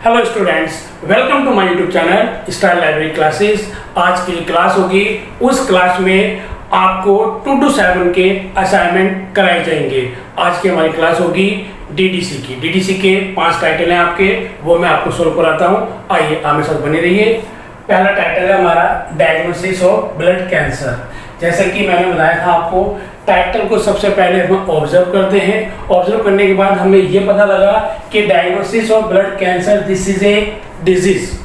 Hello students, welcome to my YouTube channel style library classes. आज की class होगी, उस क्लास में आपको 2 to 7 के असाइनमेंट कराए जाएंगे। आज की हमारी क्लास होगी डीडीसी की। डीडीसी के 5 टाइटल हैं आपके, वो मैं आपको सोल्व कराता हूँ। आइए आप मेरे साथ बने रहिए। पहला टाइटल है हमारा डायग्नोसिस ऑफ ब्लड कैंसर। जैसे कि मैंने बताया था आपको, टाइटल को सबसे पहले हम ऑब्जर्व करते हैं। ऑब्जर्व करने के बाद हमें ये पता लगा कि diagnosis of blood cancer this is a disease.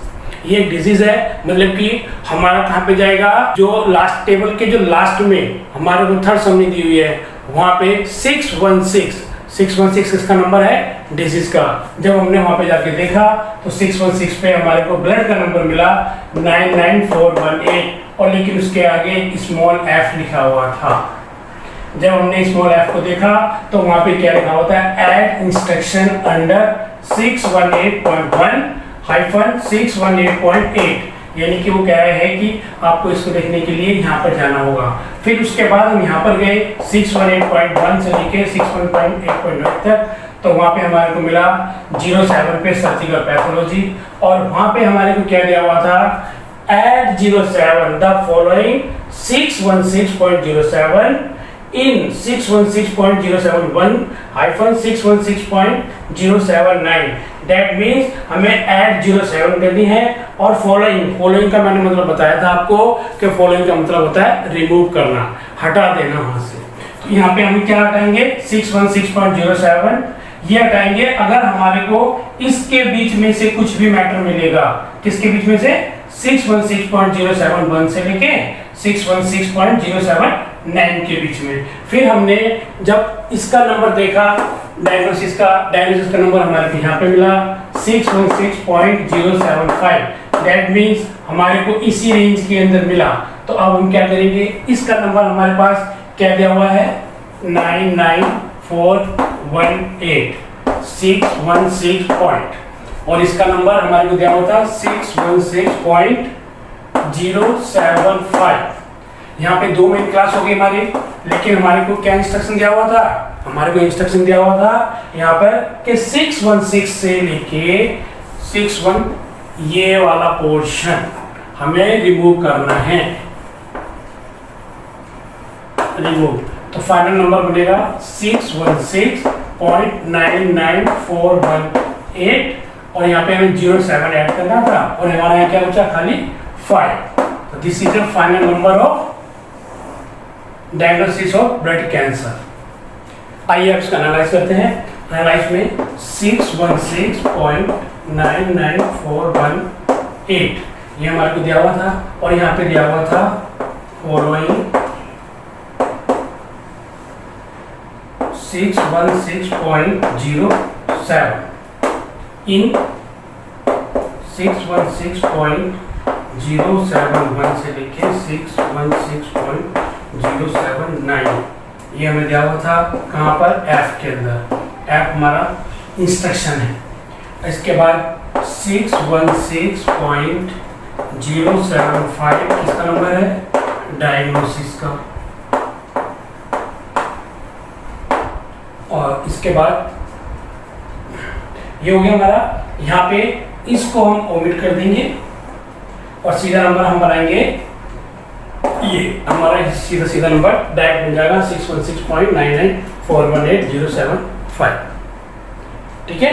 ये डिजीज है, मतलब कि हमारा कहाँ पे जाएगा, जो लास्ट टेबल के जो लास्ट में हमारे को थर्ड समरी दी हुई है वहाँ पे 616 इसका नंबर है डिजीज का। जब हमने वहाँ पे जाके देखा तो 616 पे हमारे को ब्लड का नंबर मिला 99418, और लेकिन उसके आगे स्मॉल एफ लिखा हुआ था। जब हमने स्मॉल एफ को देखा तो वहाँ पे क्या लिखा होता है, एड इंस्ट्रक्शन अंडर 618.1-618.8, यानी कि वो कह रहे हैं कि आपको इसको देखने के लिए यहाँ पर जाना होगा। फिर उसके बाद हम यहाँ पर गए 618.1 से लेके 618.8 तक, तो वहाँ पे हमारे को मिला 07 पे सर्जिकल पैथोलॉजी, और वहाँ पे हमारे को क्या दिया हुआ था, add 07 the following 616.07 in 616.071-616.079। That means हमें add 07 करनी है, और फॉलोइंग का मैंने मतलब बताया था आपको कि फॉलोइंग का मतलब होता है रिमूव करना, हटा देना वहां से। तो यहाँ पे हम क्या हटाएंगे, 616.07 ये हटाएंगे अगर हमारे को इसके बीच में से कुछ भी मैटर मिलेगा। किसके बीच में से, 616.071 से लेके 616.079 के बीच में। फिर हमने जब इसका नंबर देखा, डायग्नोसिस का नंबर हमारे को यहाँ पे मिला 616.075। दैट मीन्स हमारे को इसी रेंज के अंदर मिला। तो अब हम क्या करेंगे, इसका नंबर हमारे पास क्या दिया हुआ है, 99418 616 पॉइंट, और इसका नंबर हमारे को दिया हुआ था 616.075। यहाँ पे 2 मेन क्लास हो गई हमारी, लेकिन हमारे को क्या इंस्ट्रक्शन दिया हुआ था, हमारे को इंस्ट्रक्शन दिया हुआ था यहाँ पर कि 616 से लेके 61 ये वाला पोर्शन हमें रिमूव करना है, रिमूव। तो फाइनल नंबर बनेगा 616.99418, और यहाँ पे हमें 07 ऐड करना था, और हमारा यहाँ क्या बचा, खाली 5। तो this is the final number of diagnosis of blood cancer. आइए अब इसका एनालाइज करते हैं। एनालाइज में 616.99418 ये हमारे को दिया हुआ था, और यहाँ पे दिया हुआ था फॉलोइंग 616.07 इन 616.071 से लेके 616.079 ये हमें दिया हुआ था। कहाँ पर, एफ के अंदर। एफ हमारा इंस्ट्रक्शन है। इसके बाद 616.075 किसका नंबर है, डायग्नोसिस का। और इसके बाद ये हो गया हमारा। यहाँ पे इसको हम ओमिट कर देंगे, और सीधा नंबर हम बनाएंगे, ये हमारा सीधा नंबर डायरेक्ट बन जाएगा 616.99418.075। ठीक है।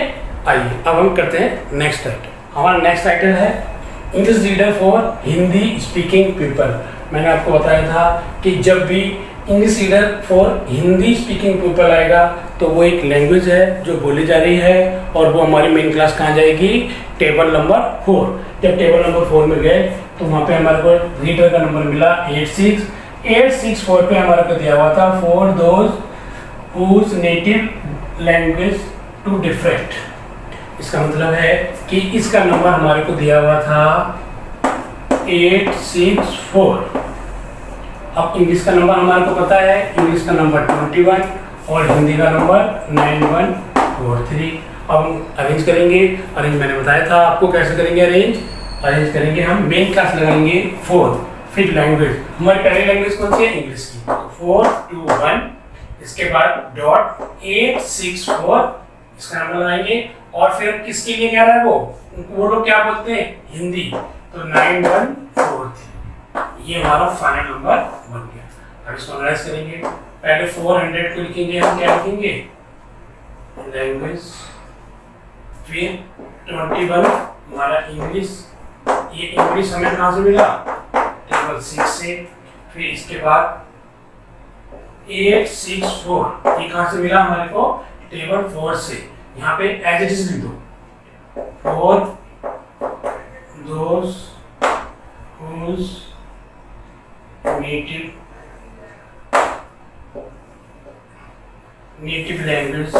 आइए अब हम करते हैं नेक्स्ट टाइटल। हमारा नेक्स्ट टाइटल है English reader for Hindi speaking people. मैंने आपको बताया था कि जब भी English reader for Hindi speaking people आएगा तो वो एक लैंग्वेज है जो बोली जा रही है, और वो हमारी मेन क्लास कहाँ जाएगी, टेबल नंबर 4। जब टेबल नंबर 4 में गए तो वहाँ पे हमारे को रीडर का नंबर मिला 864 पे हमारे को दिया हुआ था for those whose native language to different. इसका मतलब है कि इसका नंबर हमारे को दिया हुआ था 864। अब इंग्लिश का नंबर हमारे को पता है, इंग्लिश का नंबर 21 और हिंदी का नंबर 9143। अब हम अरेंज करेंगे। अरेंज मैंने बताया था आपको कैसे करेंगे अरेंज करेंगे हम मेन क्लास लगाएंगे 4, फिर लैंग्वेज। हमारी पहली लैंग्वेज कौन सी है, इंग्लिश की। 4 2 1, इसके बाद डॉट 864 इसका नंबर लगाएंगे। और फिर किसके लिए कह रहा है वो लोग क्या बोलते हैं, हिंदी, तो 9143 ये हमारा फाइनल नंबर बन गया। अब इसको एनालाइज करेंगे। पहले 400 को लिखेंगे, हम क्या लिखेंगे, लैंग्वेज, फिर 21 हमारा इंग्लिश, ये इंग्लिश हमें कहाँ से मिला, टेबल 6 से। फिर इसके बाद 864 ये कहाँ से मिला हमारे को, टेबल 4 से। यहाँ पे एज इट इज लिख दो, for those whose native language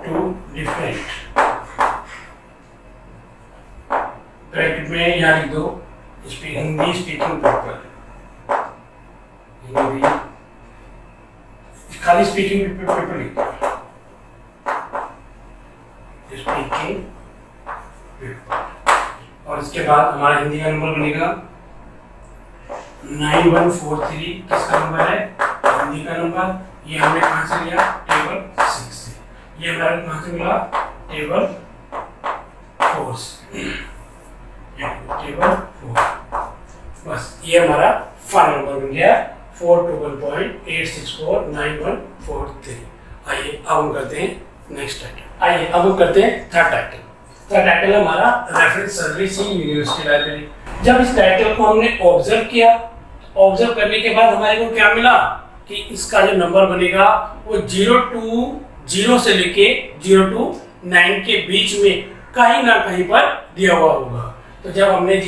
to different, bracket में यहाँ लिख दो हिंदी स्पीकिंग पीपल, हिंदी खाली स्पीकिंग पीपल लिख दो, स्पीकिंग पीपल। और इसके बाद हमारा हिंदी का नंबर बनेगा 9143, किसका नंबर है, हिंदी का नंबर। ये हमने कहाँ से लिया, टेबल 6 से। ये हमारे कहाँ से मिला, टेबल 4 से, टेबल 4। बस ये हमारा फाइनल नंबर बन गया 421.8649143। आइए अब हम करते हैं नेक्स्ट टाइटल। आइए अब हम करते हैं थर्ड टाइटल। थर्ड टाइटल है हमारा reference service in university library. जब इस टाइटल को हमने ऑब्जर्व किया, ऑब्जर्व करने के बाद हमारे को क्या मिला कि इसका जो नंबर बनेगा वो 0 से लेके 0-9 के बीच में कहीं ना कहीं पर दिया हुआ होगा। तो जब हमने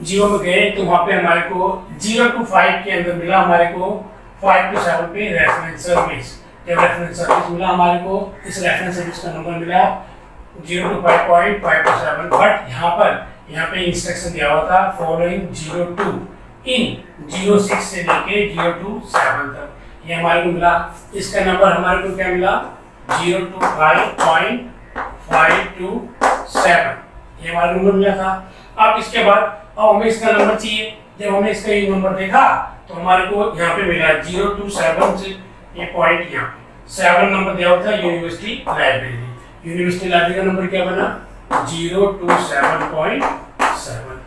0 में गए तो वहाँ पे हमारे को 0-5 के अंदर मिला हमारे को 5-7 पे रेफरेंस सर्विस। जब रेफरेंस सर्विस मिला हमारे को, इस रेफरेंस सर्विस का नंबर मिला 0-5.5-7। बट यहाँ पे इंस्ट्रक्शन दिया हुआ था फॉलोइंग 02 इन 06 से लेके 0-7 तक। ये हमारे को मिला, इसका नंबर हमारे को क्या मिला 0-5.527, ये हमारा नंबर मिला था। अब इसके बाद अब हमें इसका नंबर चाहिए। जब हमने इसका ये नंबर देखा तो हमारे को यहाँ पे मिला 0-7 से ये पॉइंट, यहाँ 7 नंबर दिया हुआ था यूनिवर्सिटी लाइब्रेरी। यूनिवर्सिटी लाइब्रेरी का नंबर क्या बना 0-7.7।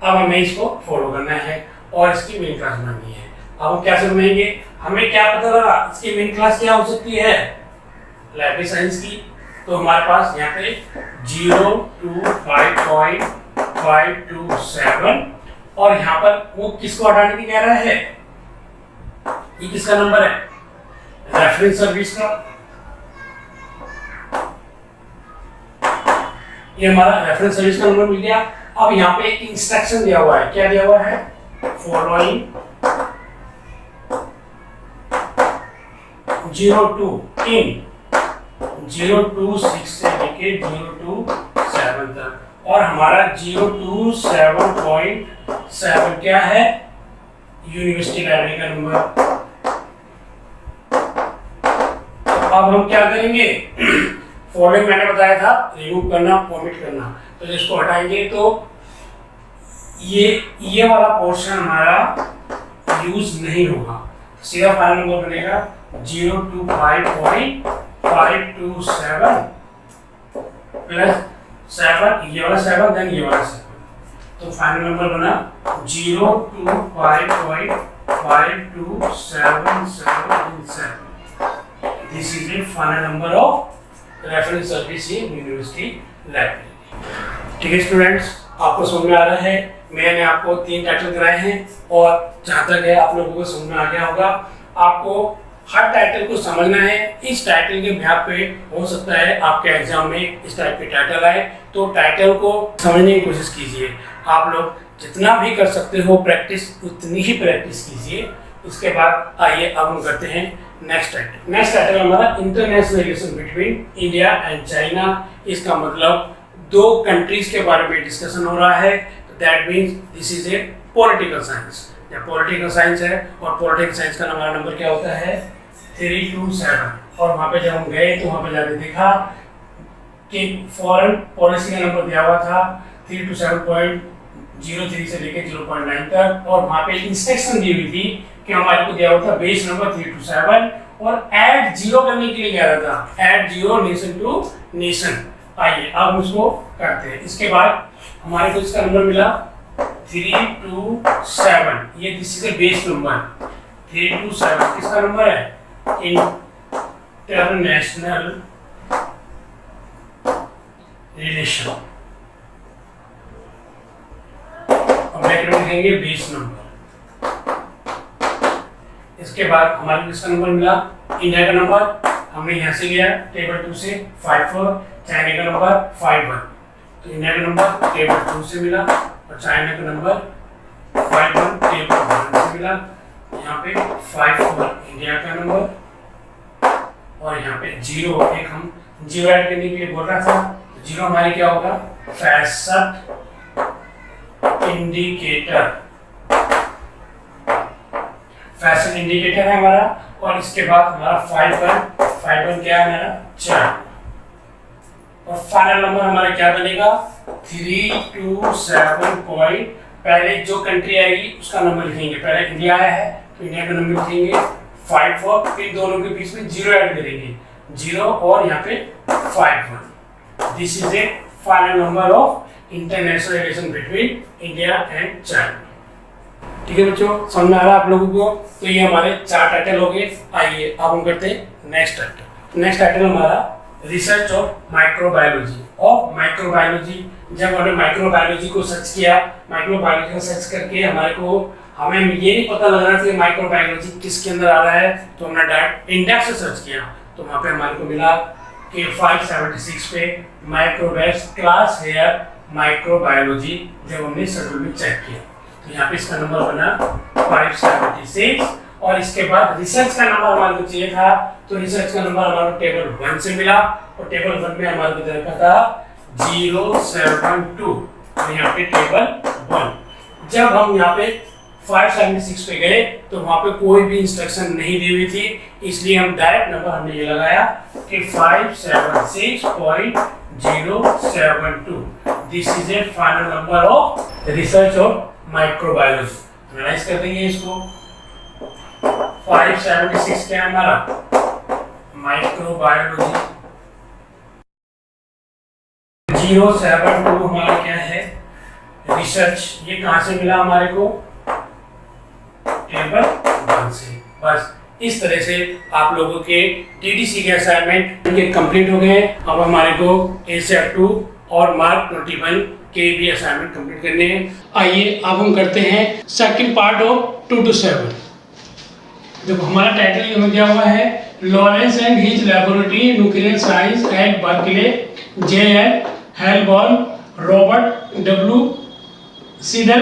अब हमें इसको फॉलो करना है और इसकी मेन क्लास बनानी है। अब हम कैसे बनाएंगे, हमें क्या पता लगा इसकी मेन क्लास क्या हो सकती है, लाइब्रेरी साइंस की। तो हमारे पास यहाँ पे 0-5.527 और यहाँ पर वो किसको हटाने की कह रहा है, ये किसका नंबर है, रेफरेंस सर्विस का। ये हमारा रेफरेंस सर्विस का नंबर मिल गया। अब यहाँ पे इंस्ट्रक्शन दिया हुआ है, क्या दिया हुआ है, फॉलोइंग 02 इन 0-6 से लेके 0-7 तक। और हमारा 0-7.7 क्या है, यूनिवर्सिटी लाइब्रेरी का नंबर। अब हम क्या करेंगे, फॉलोइंग मैंने बताया था रिमूव करना, ओमिट करना, तो इसको हटाएंगे तो ये वाला पोर्शन हमारा यूज नहीं होगा। सीधा फाइनल नंबर बनेगा 0-5.527 प्लस 7, ये वाला 7 देन ये वाला 7, तो फाइनल नंबर बना 0-5.52777। This is the final number of reference service in university library. ठीक है स्टूडेंट्स, आपको समझ में आ रहा है। मैंने आपको 3 टाइटल कराए हैं और जहाँ तक है आप लोगों को समझ में आ गया होगा। आपको हर टाइटल को समझना है। इस टाइटल के बिहाफ पे हो सकता है आपके एग्जाम में इस टाइप के टाइटल आए, तो टाइटल को समझने की कोशिश कीजिए। आप लोग जितना भी कर सकते हो प्रैक्टिस, उतनी ही प्रैक्टिस कीजिए। इसके बाद आइए अब हम करते हैं नेक्स्ट टाइटल। नेक्स्ट टाइटल हमारा international relation between India and China. इसका मतलब 2 कंट्रीज के बारे में डिस्कशन हो रहा है। That means this is a political science. जब पॉलिटिकल साइंस है और पॉलिटिकल साइंस का हमारा नंबर क्या होता है 327। और वहाँ पे जब हम गए तो वहाँ पे जाके देखा कि फॉरेन पॉलिसी का नंबर दिया हुआ था 327.03 से लेकर 0.9 तक। और वहाँ पे इंस्ट्रक्शन दी हुई थी कि हमारे को दिया हुआ था बेस नंबर 327 और ऐड जीरो करने के लिए कह रहा था, add zero nation to nation. आइए अब हम उसको करते हैं। इसके बाद हमारे को इसका नंबर मिला 327, ये this is a base number 327। किसका नंबर है? इंटरनेशनल रिलेशन, ब्रैकेट में लिखेंगे बेस नंबर। इसके बाद हमारे को इसका नंबर मिला, इंडिया का नंबर हमने यहाँ से लिया टेबल 2 से 54, चाइना का नंबर 51। तो इंडिया का नंबर टेबल 2 से मिला और चाइना का नंबर 51 टेबल 1 से मिला। यहाँ पे 54 इंडिया का नंबर और यहाँ पे 0, एक हम 0 ऐड करने के लिए बोल रहा था। 0 हमारे क्या होगा? फैशन इंडिकेटर, फैशन इंडिकेटर है हमारा। और इसके बाद हमारा 51 क्या है हमारा? 4। और फाइनल नंबर हमारा क्या बनेगा? 327 पॉइंट। पहले जो कंट्री आएगी उसका नंबर लिखेंगे। पहले इंडिया आया है तो इंडिया का नंबर लिखेंगे 54, फिर दोनों के बीच में 0 ऐड करेंगे, 0 और यहाँ पे 51। This is A final number of international relation between India and China. ठीक है बच्चों, समझ में आ रहा है आप लोगों को? तो ये हमारे 4 टाइटल हो गए। आइए अब हम करते हैं नेक्स्ट टाइटल। नेक्स्ट टाइटल हमारा research of microbiology. Of microbiology, जब हमने माइक्रोबायोलॉजी को सर्च किया, माइक्रोबायोलॉजी को सर्च करके हमें ये नहीं पता लग रहा था कि माइक्रोबायोलॉजी किसके अंदर आ रहा है, तो हमने डायरेक्ट इंडेक्स से सर्च किया। तो वहाँ पे हमारे को मिला कि 576 पे माइक्रोबैस क्लास हेयर माइक्रोबायोलॉजी, जब हमने शेड्यूल में चेक किया तो यहाँ पे इसका नंबर बना 576। और इसके बाद रिसर्च का नंबर हमारे को चाहिए था, तो रिसर्च का नंबर हमारे को टेबल 1 से मिला और टेबल 1 में हमारे को देखा था 072, और यहाँ पे टेबल 1। जब हम यहाँ पे 576 पे गए तो वहाँ पे कोई भी इंस्ट्रक्शन नहीं दी हुई थी, इसलिए हम डायरेक्ट नंबर हमने ये लगाया कि 576.072। This is A final number of research of microbiology. Analyse कर देंगे इसको। 576 क्या है हमारा? माइक्रोबायोलॉजी। 072 हमारा क्या है? रिसर्च। ये कहाँ से मिला हमारे को? टेबल 1 से। बस इस तरह से आप लोगों के टीडीसी के असाइनमेंट के कंप्लीट हो गए। अब हमारे को एसेट 2 और मार्क 21 के भी असाइनमेंट कंप्लीट करने हैं। आइए अब हम करते हैं सेकंड पार्ट ऑफ 2 to 7। देखो हमारा टाइटल हमें क्या हुआ है? Lawrence and his laboratory nuclear science at Berkeley, J.L. Heilbron, Robert W. Seidel,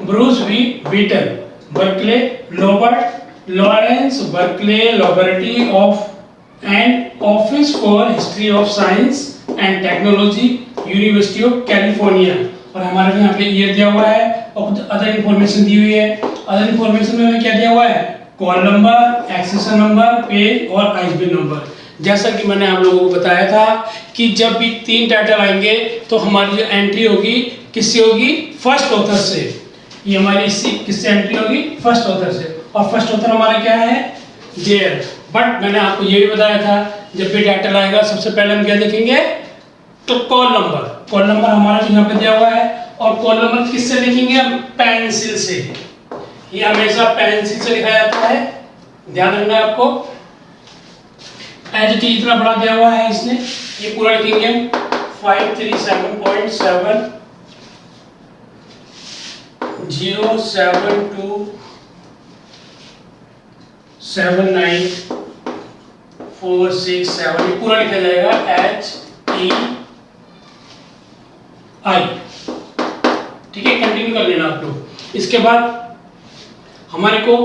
Bruce V. Beetle, Berkeley, Robert Lawrence Berkeley laboratory of and office for history of science and technology, university of California. और हमारे यहाँ पे year दिया हुआ है और other information दी हुई है। अदर इंफॉर्मेशन में हमें क्या दिया हुआ है? Call number, accession number, page और आईएसबीएन नंबर। जैसा कि मैंने आप लोगों को बताया था कि जब भी 3 टाइटल आएंगे तो हमारी जो एंट्री होगी किससे होगी? फर्स्ट ऑथर से। ये हमारी किससे एंट्री होगी? फर्स्ट ऑथर से। और फर्स्ट ऑथर हमारा क्या है? JL। बट मैंने आपको ये भी बताया था जब भी टाइटल आएगा सबसे पहले हम क्या लिखेंगे? तो कॉल नंबर। कॉल नंबर हमारा जो यहाँ पे दिया हुआ है, और कॉल नंबर किससे लिखेंगे? हम पेंसिल से। ये हमेशा पेंसिल से लिखा जाता है, ध्यान रखना है आपको। एज इतना बड़ा दिया हुआ है इसने, ये पूरा लिखेंगे हम 537.7 072 79467, ये पूरा लिखा जाएगा HEI। ठीक है, कंटिन्यू कर लेना आप लोग। इसके बाद हमारे को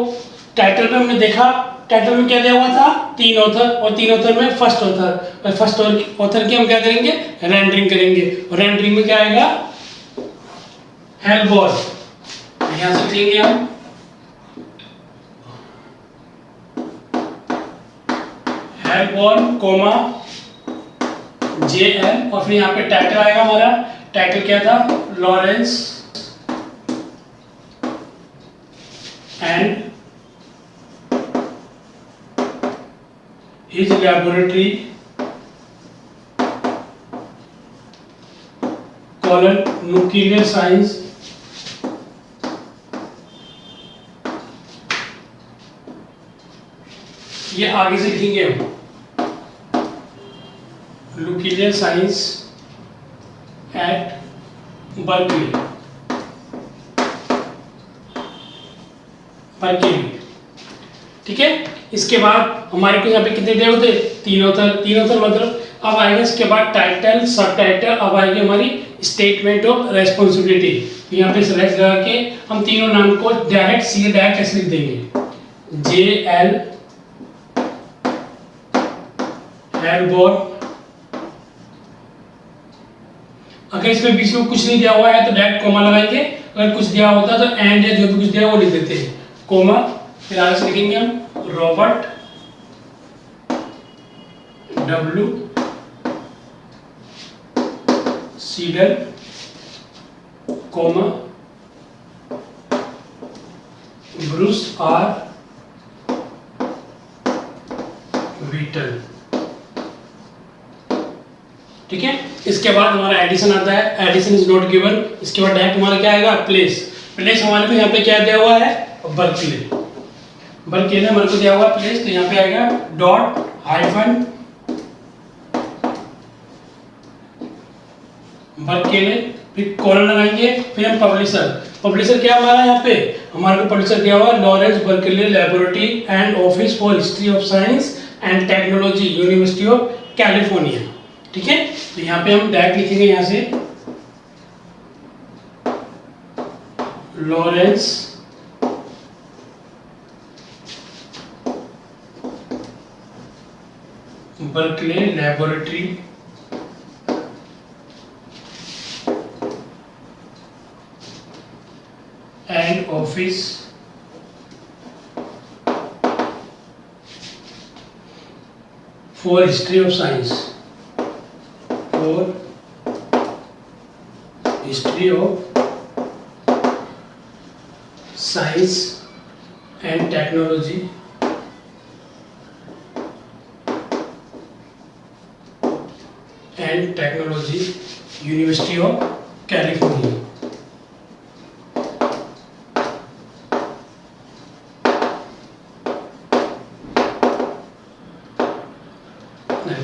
टाइटल में हमने देखा, टाइटल में क्या दिया हुआ था? 3 ऑथर, और 3 ऑथर में फर्स्ट ऑथर। और फर्स्ट ऑथर की हम क्या करेंगे? रेंडरिंग करेंगे। और रेंडरिंग में क्या आएगा? हेलबॉर्न। यहाँ से लिखेंगे हम हेलबॉर्न कोमा JL, और फिर यहाँ पे टाइटल आएगा हमारा। टाइटल क्या था? Lawrence and his laboratory colon nuclear science ये आगे से लिखेंगे हम न्यूक्लियर साइंस एट बर्कली ठीक है। इसके बाद हमारे को यहाँ पे कितने दिए होते, तीन होता मतलब अब आएगा इसके बाद टाइटल सब टाइटल, अब आएगी हमारी स्टेटमेंट ऑफ रेस्पॉन्सिबिलिटी। यहाँ पे सिलेक्ट लगा के हम तीनों नाम को डायरेक्ट सीधे डायरेक्ट ऐसे लिख देंगे JL हेल्बोर्न। अगर इसमें बीच में कुछ नहीं दिया हुआ है तो डायरेक्ट कोमा लगाएंगे, अगर कुछ दिया होता है तो एंड या जो भी कुछ दिया वो लिख देते हैं कोमा। फिर आगे से लिखेंगे हम Robert W Seeder comma Bruce R Wheaton. ठीक है। इसके बाद हमारा एडिशन आता है, एडिशन इज नॉट गिवन। इसके बाद डायरेक्ट हमारा क्या आएगा प्लेस हमारे को यहाँ पे क्या दिया हुआ है बर्कले ने हमारे को दिया हुआ प्लेस, तो यहाँ पे आएगा डॉट हाइफन बर्कले, फिर कॉलन लगाएंगे, फिर हम पब्लिशर क्या हमारा यहाँ पे हमारे को पब्लिशर दिया हुआ Lawrence Berkeley laboratory and office for history of science and technology university of California. ठीक है। तो यहाँ पे हम डायरेक्ट लिखेंगे यहाँ से Lawrence Berkeley laboratory and office for history of science history of science and technology University of California।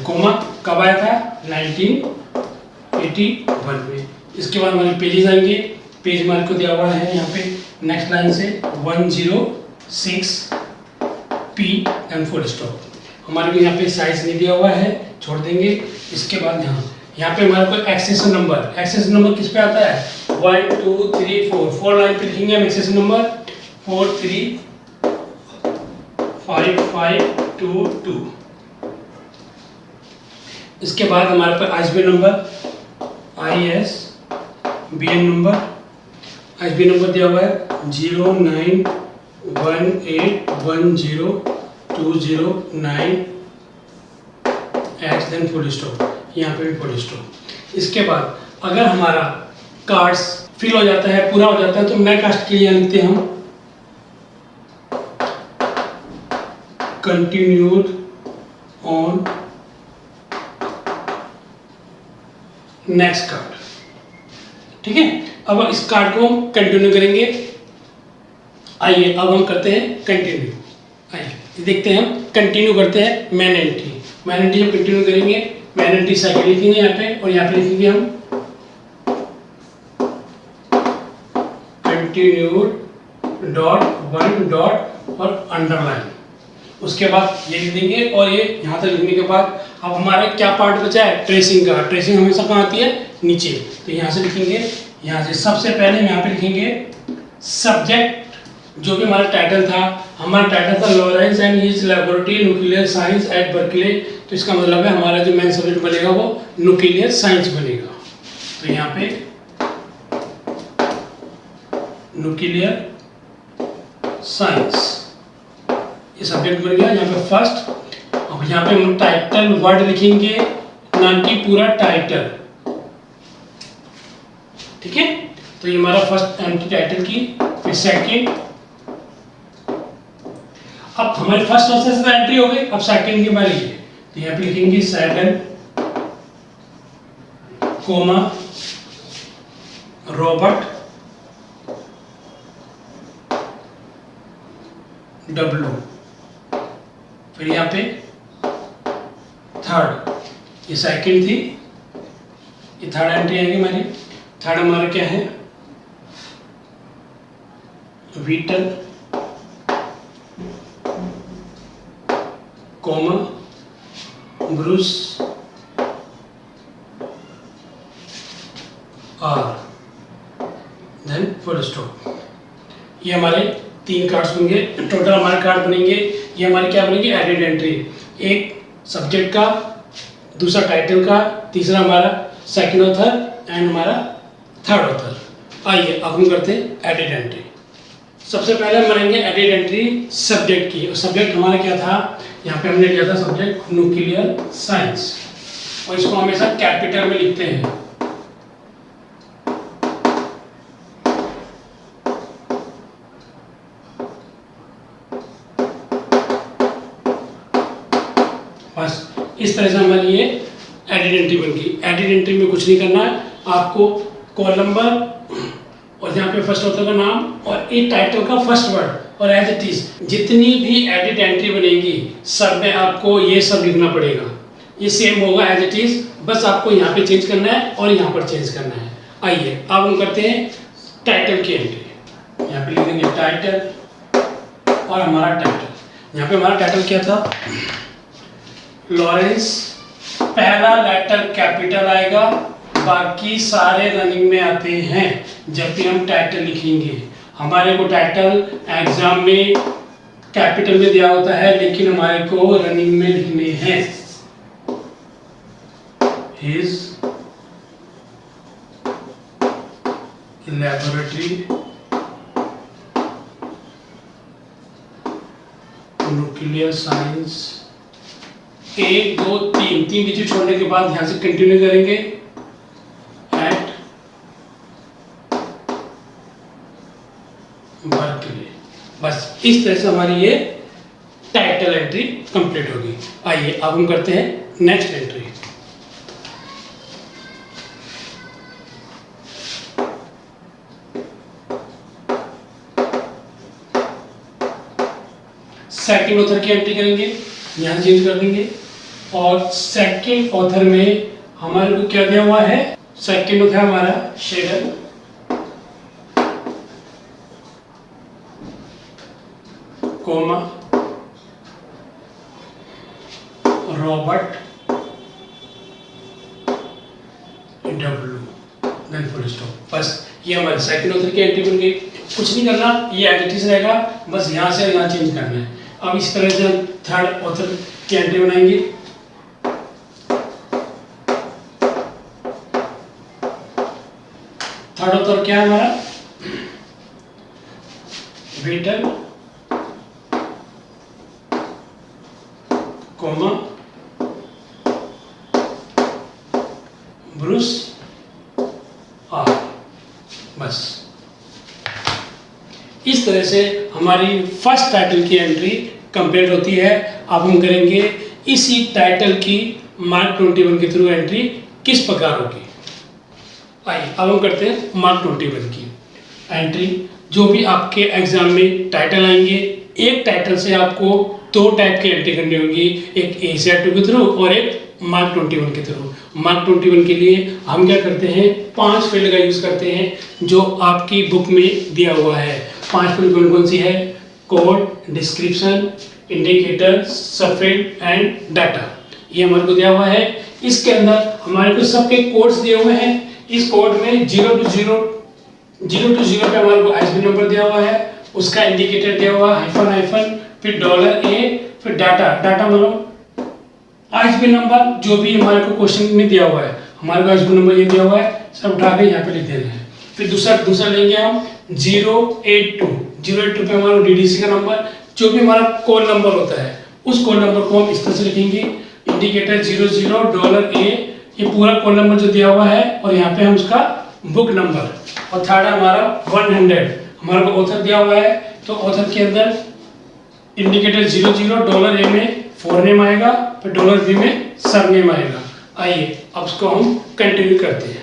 Comma कब आया था 1981 में। इसके बाद हमारे पेजेस आएंगे, पेज हमारे को दिया हुआ है यहाँ पे नेक्स्ट लाइन से 106 P एंड फुल स्टॉप। हमारे को यहाँ पे साइज नहीं दिया हुआ है, छोड़ देंगे। इसके बाद यहाँ पे हमारे को एक्सेशन नंबर किस पे आता है 1 2 3 4 लाइन पे लिखेंगे हम एक्सेशन नंबर 4 3 5 5 2 2। इसके बाद हमारे पास ISBN नंबर ISBN नंबर दिया हुआ है 0918102009 देन फुल स्टॉप, यहाँ पे भी फुल स्टॉप। इसके बाद अगर हमारा कार्ड्स फिल हो जाता है, पूरा हो जाता है, तो नए कास्ट के लिए लिखते हैं हम कंटिन्यूड ऑन नेक्स्ट कार्ड। ठीक है। अब इस कार्ड को हम कंटिन्यू करेंगे। आइए अब हम करते हैं कंटिन्यू। आइए देखते हैं, हम कंटिन्यू करते हैं मैन एंट्री हम कंटिन्यू करेंगे। मैन एंट्री साइकिल लिखेंगे यहाँ पे, और यहाँ पे लिखेंगे हम कंटिन्यूड डॉट 1 डॉट और अंडरलाइन। उसके बाद ये लिख देंगे, और ये यहाँ तक लिखने के बाद अब हमारा क्या पार्ट बचा है ट्रेसिंग का। ट्रेसिंग हमेशा कहाँ आती है नीचे, तो यहाँ से लिखेंगे, यहाँ से सबसे पहले हम यहाँ पे लिखेंगे सब्जेक्ट, जो भी हमारा टाइटल था, हमारा टाइटल था Lawrence and his laboratory nuclear science at Berkeley. तो इसका मतलब है हमारा जो मेन सब्जेक्ट बनेगा वो न्यूक्लियर साइंस बनेगा। तो यहाँ पे न्यूक्लियर साइंस ये सब्जेक्ट बन गया। यहाँ पे फर्स्ट, अब यहाँ पे हम टाइटल वर्ड लिखेंगे, नाम की पूरा टाइटल। ठीक है। तो ये हमारा फर्स्ट एंट्री टाइटल की। फिर सेकंड, अब हमारी फर्स्ट प्रोसेस में एंट्री हो गई, अब सेकंड की बारी है। तो यहाँ पे लिखेंगे 7 कोमा रॉबर्ट W। फिर यहाँ पे थर्ड, ये सेकंड थी, ये थर्ड एंट्री आएगी हमारी। थर्ड हमारा क्या है, Wheaton comma Bruce R, then full stop. ये हमारे 3 कार्ड्स बनेंगे, टोटल हमारे कार्ड बनेंगे। ये हमारे क्या बनेंगे, एडेड एंट्री, एक सब्जेक्ट का, दूसरा टाइटल का, तीसरा हमारा सेकंड ऑथर एंड हमारा थर्ड ऑथर। आइए अब हम करते हैं एडेड एंट्री। सबसे पहले हम बनाएंगे एडेड एंट्री सब्जेक्ट की। और सब्जेक्ट हमारा क्या था, यहाँ पे हमने लिया था सब्जेक्ट न्यूक्लियर साइंस, और इसको हमेशा कैपिटल में लिखते हैं। बस इस तरह से हमारी ये एडेड एंट्री बन गई। एडेड एंट्री में कुछ नहीं करना है आपको, कॉल नंबर और यहाँ पे फर्स्ट ऑथर का नाम और एक टाइटल का फर्स्ट वर्ड और एज इट इज जितनी भी एडेड एंट्री बनेगी सब में आपको ये सब लिखना पड़ेगा। ये सेम होगा एज इट इज, बस आपको यहाँ पे चेंज करना है और यहाँ पर चेंज करना है। आइए अब हम करते हैं टाइटल की एंट्री। यहाँ पे लिख देंगे टाइटल और हमारा टाइटल। यहाँ पे हमारा टाइटल क्या था, लॉरेंस, पहला लेटर कैपिटल आएगा, बाकी सारे रनिंग में आते हैं जब भी हम टाइटल लिखेंगे। हमारे को टाइटल एग्जाम में कैपिटल में दिया होता है, लेकिन हमारे को रनिंग में लिखने हैं। His laboratory nuclear science, 1 2 3 digit छोड़ने के बाद यहां से कंटिन्यू करेंगे एट बर्कले। बस इस तरह से हमारी ये टाइटल एंट्री कंप्लीट होगी। आइए अब हम करते हैं नेक्स्ट एंट्री। सेकंड ऑथर की एंट्री करेंगे, यहाँ चेंज कर देंगे। और सेकंड ऑथर में हमारे को क्या दिया हुआ है, सेकंड ऑथर हमारा Shedder comma Robert W, then full stop. बस ये हमारे सेकंड ऑथर की एंट्री बन गई। कुछ नहीं करना, ये एज इट इज रहेगा, बस यहाँ से यहाँ चेंज करना है। अब इस तरह से हम थर्ड ऑथर की एंट्री बनाएंगे। थर्ड ऑथर क्या है हमारा, व्हीटन कोमा ब्रूस R। बस इस तरह से हमारी फर्स्ट टाइटल की एंट्री कंप्लीट होती है। अब हम करेंगे इसी टाइटल की मार्क 21 के थ्रू एंट्री किस प्रकार होगी। आइए अब हम करते हैं मार्क 21 की एंट्री। जो भी आपके एग्जाम में टाइटल आएंगे, एक टाइटल से आपको 2 टाइप की एंट्री करनी होगी, एक ACR2 के थ्रू और एक मार्क 21 के थ्रू। मार्क 21 के लिए हम क्या करते हैं, 5 फील्ड का यूज करते हैं जो आपकी बुक में दिया हुआ है। 5 फील्ड कौन कौन सी है, code, description, indicator, subfield and data. ये हमारे को दिया हुआ है। इसके अंदर हमारे को सबके कोड्स दिए हुए हैं। इस कोड में 0 to 0 पे हमारे को ISBN नंबर दिया हुआ है, उसका इंडिकेटर दिया हुआ है, हाइफन, फिर $A, फिर डाटा मतलब ISBN नंबर जो भी हमारे को क्वेश्चन में दिया हुआ है। हमारे को ISBN नंबर ये दिया हुआ है, सब उठा के यहाँ पे लिख देना है। फिर दूसरा लेंगे हम 082 पे हमारा DDC का नंबर, जो भी हमारा कॉल नंबर होता है उस कॉल नंबर को हम इस तरह से लिखेंगे। इंडिकेटर 00 $A, ये पूरा कॉल नंबर जो दिया हुआ है, और यहाँ पे हम उसका बुक नंबर। और थर्ड हमारा 100, हमारे को ऑथर दिया हुआ है, तो ऑथर के अंदर इंडिकेटर 00 $A में 4 नेम आएगा, फिर $B में सरनेम आएगा। आइए अब उसको हम कंटिन्यू करते हैं,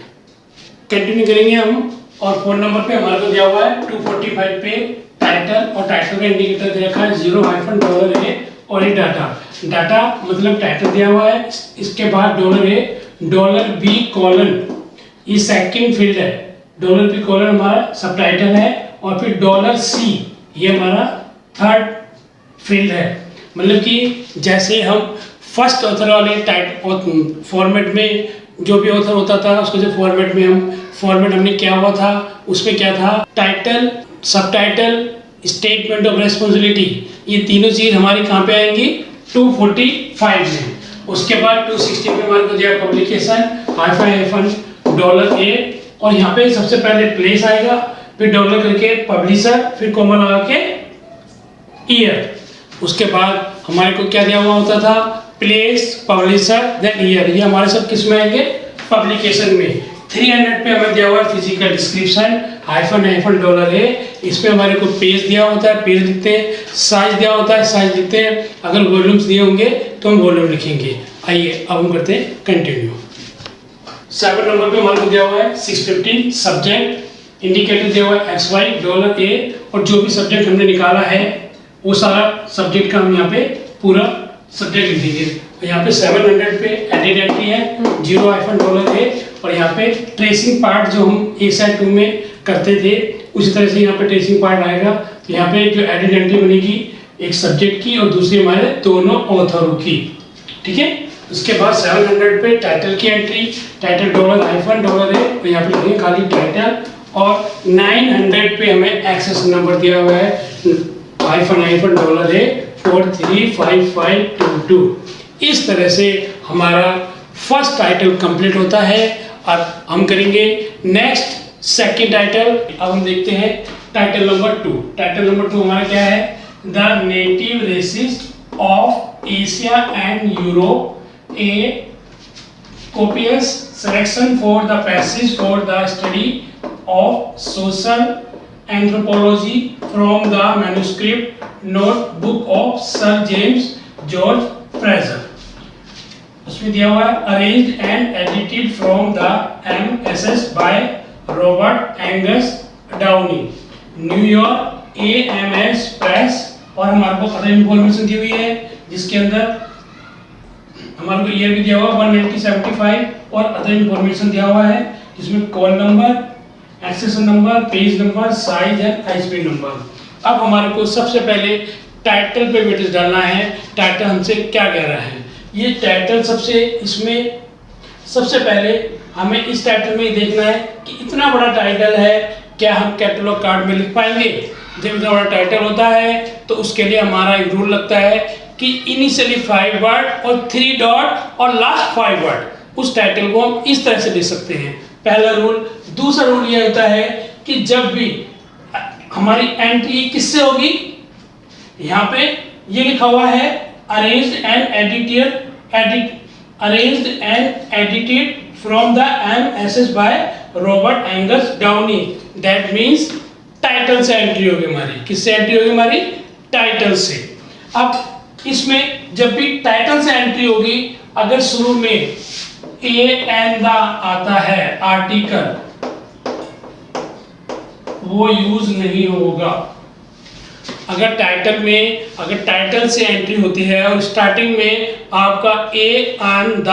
कंटिन्यू करेंगे हम। और फोन नंबर पे हमारे को दिया हुआ है 245 पे टाइटल, और टाइटल का इंडिकेटर दे रखा है $A और ये डाटा मतलब टाइटल दिया हुआ है, इसके बाद $A $B ये सेकंड फील्ड है, $B हमारा सब टाइटल है, और फिर $C ये हमारा थर्ड फील्ड है। मतलब कि जैसे हम फर्स्ट ऑथर वाले फॉर्मेट में जो भी ऑथर होता था उसको जो फॉर्मेट हमने क्या हुआ था, उसमें क्या था, title, subtitle, statement of responsibility, ये तीनों चीज हमारी कहाँ पे आएंगी 245 में। उसके बाद 260 में हमारे को दिया पब्लिकेशन $A, और यहाँ पे सबसे पहले प्लेस आएगा, फिर डॉलर करके पब्लिशर, फिर कॉमा लगा के ईयर। उसके बाद हमारे को क्या दिया हुआ होता था, प्लेस, पब्लिशर, देन ईयर। ये हमारे सब किस में आएंगे, पब्लिकेशन में। 300 पे हमें दिया हुआ है फिजिकल डिस्क्रिप्शन $A, इसमें हमारे को पेज दिया होता है, पेज लिखते हैं, साइज दिया होता है, साइज लिखते हैं, अगर वॉल्यूम्स दिए होंगे तो हम वॉल्यूम लिखेंगे। आइए अब हम करते हैं कंटिन्यू। 7 नंबर पे हमारे को दिया हुआ है 615 सब्जेक्ट, इंडिकेटर दिया हुआ है XY $A, और जो भी सब्जेक्ट हमने निकाला है वो सारा सब्जेक्ट का हम यहाँ पे पूरा सब्जेक्ट लिख देंगे। यहाँ पे 700 पे एडिट एंट्री है $A, और यहाँ पे ट्रेसिंग पार्ट जो हम 1 से 2 में करते थे उसी तरह से यहाँ पे ट्रेसिंग पार्ट आएगा। तो यहाँ पे जो एडिट एंट्री बनेगी एक सब्जेक्ट की और दूसरी हमारे दोनों ऑथरों की, ठीक है। उसके बाद 700 पे टाइटल की एंट्री, टाइटल $A, और यहाँ पे लिखेंगे खाली टाइटल। और 900 पे हमें एक्सेस नंबर दिया हुआ है $A 435522। इस तरह से हमारा फर्स्ट टाइटल कंप्लीट होता है। अब हम करेंगे नेक्स्ट सेकंड टाइटल। अब हम देखते हैं टाइटल नंबर 2। टाइटल नंबर 2 हमारा क्या है, the native races of Asia and Europe, a copious selection for the passage for the study of social anthropology from the manuscript notebook of Sir James George Fraser। उसमें दिया हुआ है arranged and edited from the MSS by Robert Angus Downey, New York AMS Press। और हमारे को other information दी हुई है जिसके अंदर हमारे को ईयर भी दिया हुआ 1975 और अदर इंफॉर्मेशन दिया हुआ है जिसमें call number, accession number, page number, size and ISB number. अब हमारे को सबसे पहले टाइटल पे वेटेज डालना है। टाइटल हमसे क्या कह रहा है, ये टाइटल इसमें सबसे पहले हमें इस टाइटल में देखना है कि इतना बड़ा टाइटल है क्या हम कैटलॉग कार्ड में लिख पाएंगे। जब इतना बड़ा टाइटल होता है तो उसके लिए हमारा एक रूल लगता है कि इनिशियली 5 वर्ड और 3 डॉट और लास्ट 5 वर्ड, उस टाइटल को हम इस तरह से लिख सकते हैं, पहला रूल। दूसरा रूल यह होता है कि जब भी हमारी एंट्री किससे होगी, यहाँ पे ये लिखा हुआ है arranged and edited from the MSS by Robert Angus Downie. That means title से एंट्री होगी हमारी। किससे एंट्री होगी हमारी, टाइटल से। अब इसमें जब भी टाइटल से एंट्री होगी, अगर शुरू में ए एंड द आता है आर्टिकल, वो यूज नहीं होगा। अगर टाइटल से एंट्री होती है और स्टार्टिंग में आपका ए एंड द,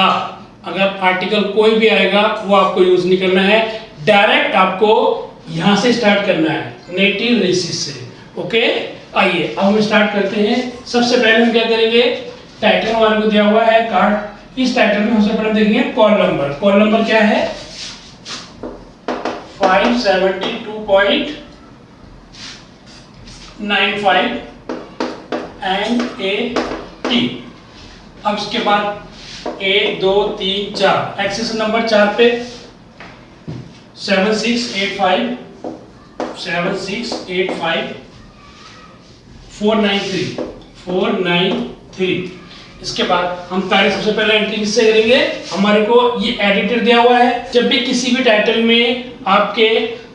अगर आर्टिकल कोई भी आएगा वो आपको यूज नहीं करना है, डायरेक्ट आपको यहां से स्टार्ट करना है, नेटिव रेसिस से। ओके, आइए अब हम स्टार्ट करते हैं। सबसे पहले हम क्या करेंगे, टाइटल हमारे को दिया हुआ है कार्ड, इस टाइटल में सबसे पहले देखेंगे कॉल नंबर। कॉल नंबर क्या है 572.95 एंड AT। अब इसके बाद 1 2 3 4 एक्सेशन नंबर 4 पे 7685 493। इसके बाद हम पहले सबसे पहले एंट्री किससे करेंगे, हमारे को ये एडिटर दिया हुआ है। जब भी किसी भी टाइटल में आपके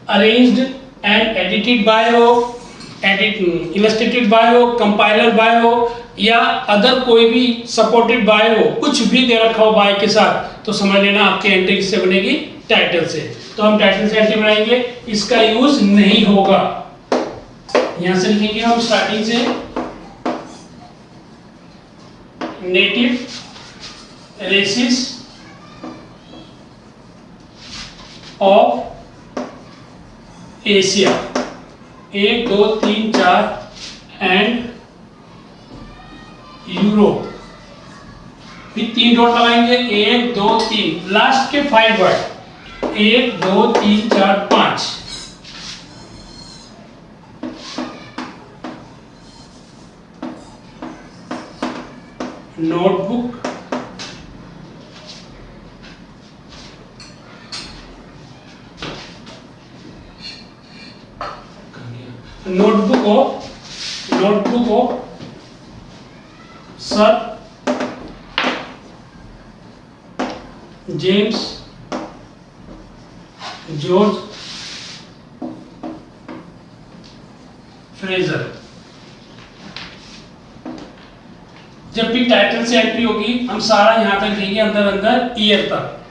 अरेंज्ड एंड एडिटेड बाय हो एडिट इलस्ट्रेटेड बाय हो, कंपाइलर बाय हो या अदर कोई भी सपोर्टेड बाय हो, कुछ भी दे रखा हो बाय के साथ, तो समझ लेना आपकी एंट्री किससे बनेगी, टाइटल से। तो हम टाइटल से एंट्री बनाएंगे, इसका यूज नहीं होगा। यहां से लिखेंगे हम स्टार्टिंग से native races of Asia 1 2 3 4 and Europe, फिर 3 डॉट लगाएंगे, 1 2 3, लास्ट के 5 वर्ड 1 2 3 4 5। नोटबुक नोटबुक हो सर जेम्स जॉर्ज फ्रेजर। जब भी टाइटल से एंट्री होगी हम सारा यहां तक लिखेंगे, अंदर अंदर ईयर तक,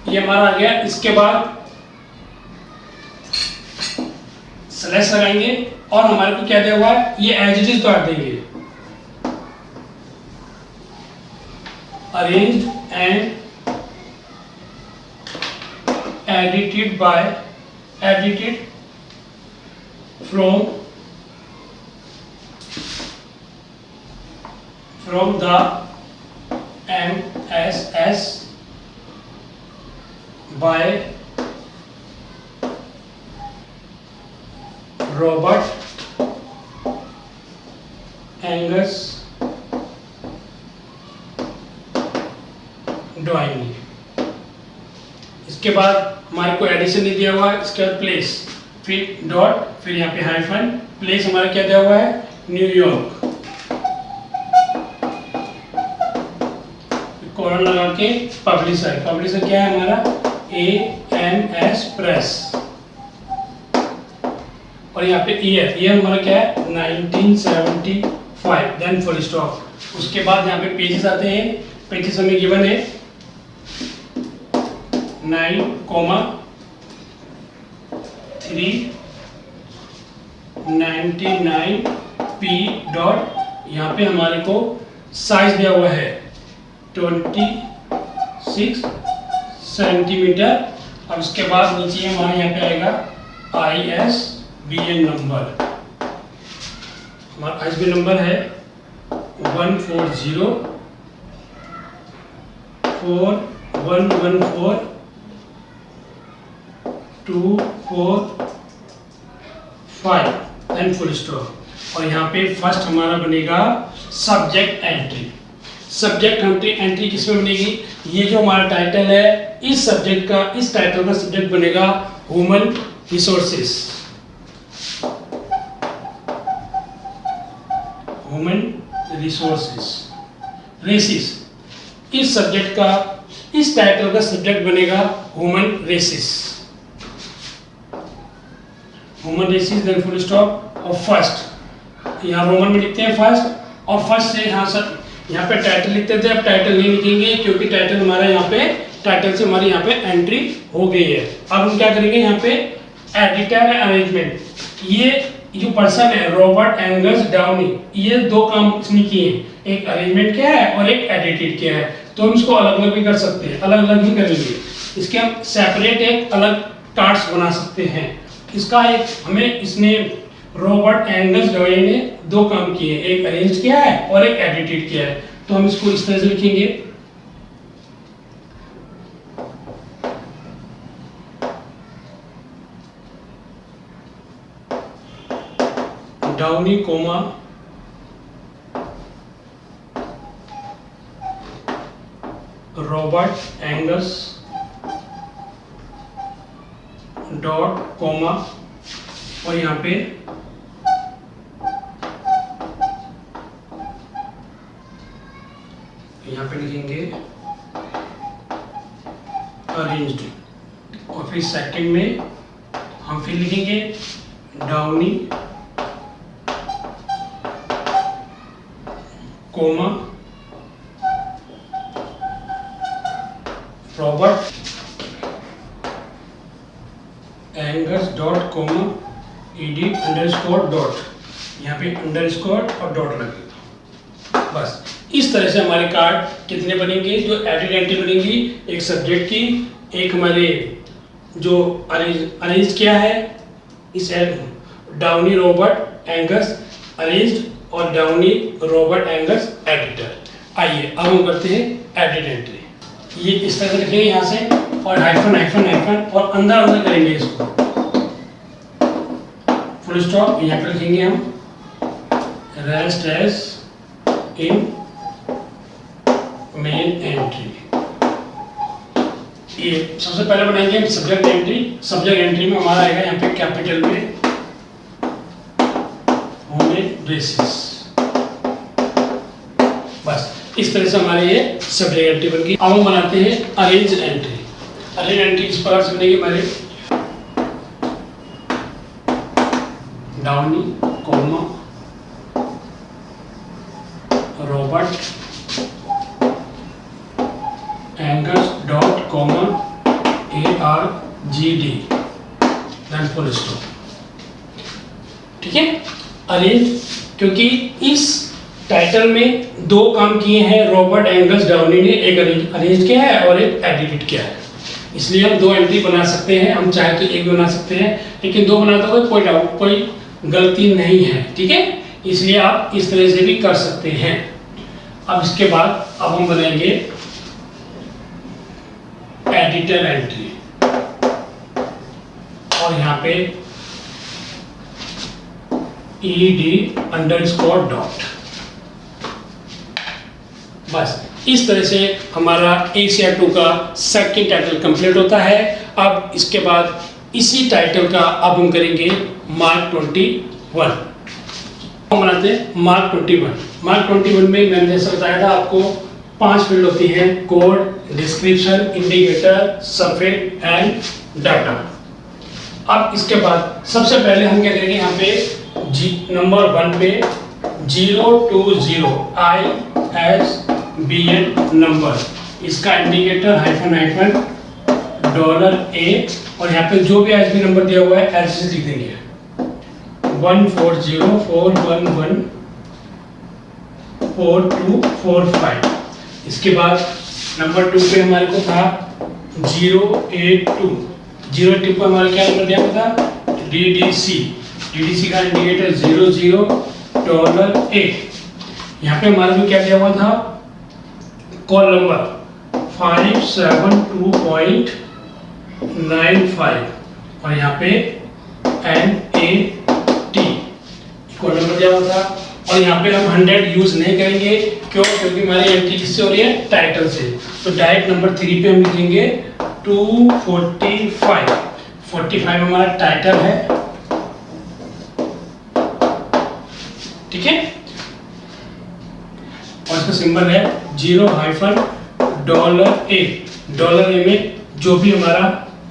ये हमारा आ गया। इसके बाद स्लैश लगाएंगे और हमारे को क्या दिया हुआ है, ये एज इट इज काट देंगे, arranged and edited from the MSS by Robert Angus Downey। इसके बाद हमारे को एडिशन नहीं दिया हुआ है, इसके बाद प्लेस, फिर डॉट, फिर यहाँ पे हाइफन, प्लेस हमारा क्या दिया हुआ है, न्यूयॉर्क, कॉलन लगा के पब्लिशर, पब्लिशर क्या है हमारा, AMS प्रेस, और यहाँ पे ईयर हमारा क्या है 1975, देन फुल स्टॉप। उसके बाद यहाँ पे पेजेस आते हैं, पेजेस हमें गिवन है 9,399 P डॉट, यहाँ पे हमारे को साइज दिया हुआ है 26 सेंटीमीटर। अब उसके बाद नीचे हमारे यहाँ पे आएगा ISBN नंबर, हमारा ISBN नंबर है 14041142445 एंड फुल स्टॉप। और यहाँ पे फर्स्ट हमारा बनेगा सब्जेक्ट एंट्री। सब्जेक्ट एंट्री किसमें बनेगी, ये जो हमारा टाइटल है, इस सब्जेक्ट का, इस टाइटल का सब्जेक्ट बनेगा human resources, human resources races. इस सब्जेक्ट का, इस टाइटल का सब्जेक्ट बनेगा human races, human races, then full stop. और फर्स्ट यहाँ रोमन में लिखते हैं फर्स्ट, और फर्स्ट से यहाँ सर यहाँ पे टाइटल लिखते थे, अब टाइटल नहीं लिखेंगे क्योंकि टाइटल हमारा यहाँ पे, टाइटल से हमारी यहाँ पे एंट्री हो गई है। अब हम क्या करेंगे, यहाँ पे एडिटर है अरेंजमेंट, ये जो पर्सन है रॉबर्ट एंगस डाउनी, ये दो काम इसने किए, एक अरेंजमेंट किया है और एक एडिटेड किया है। तो हम इसको अलग अलग भी कर सकते हैं, अलग अलग ही करेंगे, इसके हम सेपरेट एक अलग टास्क बना सकते हैं। इसका एक हमें, इसने रॉबर्ट एंगस डाउनी ने दो काम किए, एक अरेंज किया है और एक एडिटेड किया है। तो हम इसको इस तरह से लिखेंगे, Downie comma Robert Angus dot comma, और यहाँ पे लिखेंगे अरेंज्ड, और फिर सेकंड में हम फिर लिखेंगे Downie comma Robert Angus dot comma ED underscore dot, यहाँ पे अंडरस्कोर और डॉट लगेगा। बस इस तरह से हमारे कार्ड कितने बनेंगे, जो एडिड एंट्री बनेगी, एक सब्जेक्ट की, एक हमारे जो अरेंज किया है इस डाउनी रॉबर्ट एंगस अरेंज्ड और डाउनी रॉबर्ट एंगस एडिटर। आइए अब हम करते हैं एडिड एंट्री। ये इस तरह से लिखेंगे यहाँ से, और हाइफन हाइफन हाइफन और अंदर अंदर करेंगे इसको, फुल स्टॉप यहाँ पे लिखेंगे हम rest as in main entry. ये सबसे पहले बनाएंगे हम सब्जेक्ट एंट्री। सब्जेक्ट एंट्री में हमारा आएगा यहाँ पे कैपिटल में होने बेसिस। बस इस तरह से हमारे ये सब्जेक्ट एंट्री बन गई। अब हम बनाते हैं अरेंज एंट्री। अरेंज एंट्री इस प्रकार से बनेगी हमारे Downie comma Robert Angus dot comma ARGD then full stop. ठीक है, अरेंज, क्योंकि इस टाइटल में दो काम किए हैं रॉबर्ट एंगस डाउनी ने, एक अरेंज किया है और एक एडिट किया है, इसलिए हम दो एंट्री बना सकते हैं। हम चाहे तो एक बना सकते हैं, लेकिन दो बनाते हुए कोई गलती नहीं है। ठीक है, इसलिए आप इस तरह से भी कर सकते हैं। अब इसके बाद अब हम बनाएंगे एडिटर एंट्री, और यहाँ पे ED अंडरस्कोर डॉट। बस इस तरह से हमारा ACR 2 का सेकंड टाइटल कंप्लीट होता है। अब इसके बाद इसी टाइटल का अब हम करेंगे मार्क 21। हम बनाते हैं मार्क 21। मार्क 21 में मैंने जैसा बताया था आपको 5 फील्ड होती हैं, code, description, indicator, subject and data. अब इसके बाद सबसे पहले हम क्या करेंगे, यहाँ पे नंबर 1 पे 020 ISBN नंबर, इसका इंडिकेटर हाइफन हाइफन $A, और यहाँ पे जो भी ISBN नंबर दिया हुआ है ऐसे लिख देंगे 14041142445। इसके बाद नंबर 2 पे हमारे को था 082 पे हमारे क्या नंबर दिया हुआ था DDC का इंडिकेटर $00 A। यहाँ पे हमारे को क्या दिया हुआ था, कॉल नंबर 572.95, और यहाँ पे NAT कॉल नंबर दिया हुआ था। और यहाँ पे हम 100 यूज नहीं करेंगे, क्यों, क्योंकि हमारी एंट्री किससे हो रही है, टाइटल से। तो डायरेक्ट नंबर 3 पे हम लिखेंगे 245। 45 हमारा टाइटल है। ठीक है, और इसका सिंबल है $A में जो भी हमारा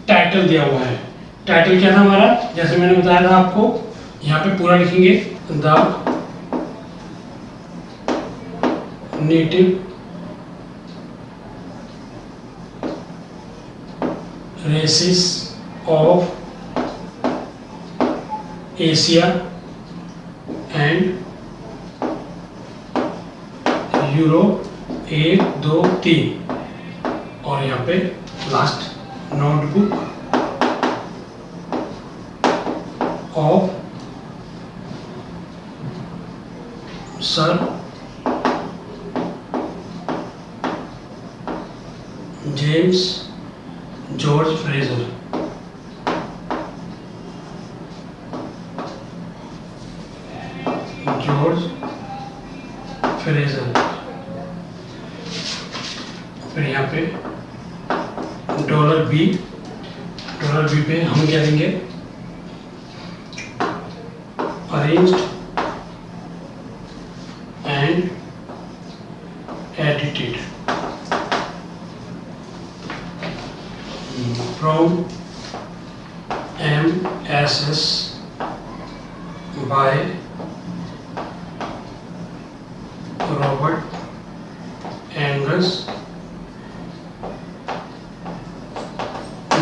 टाइटल दिया हुआ है। टाइटल क्या था हमारा, जैसे मैंने बताया था आपको, यहाँ पे पूरा लिखेंगे the native races of Asia and Europe 1 2 3, और यहाँ पे last notebook of sir James George Frazer. फिर यहाँ पे $B पे हम क्या देंगे, arranged and edited from MSS by Robert Angus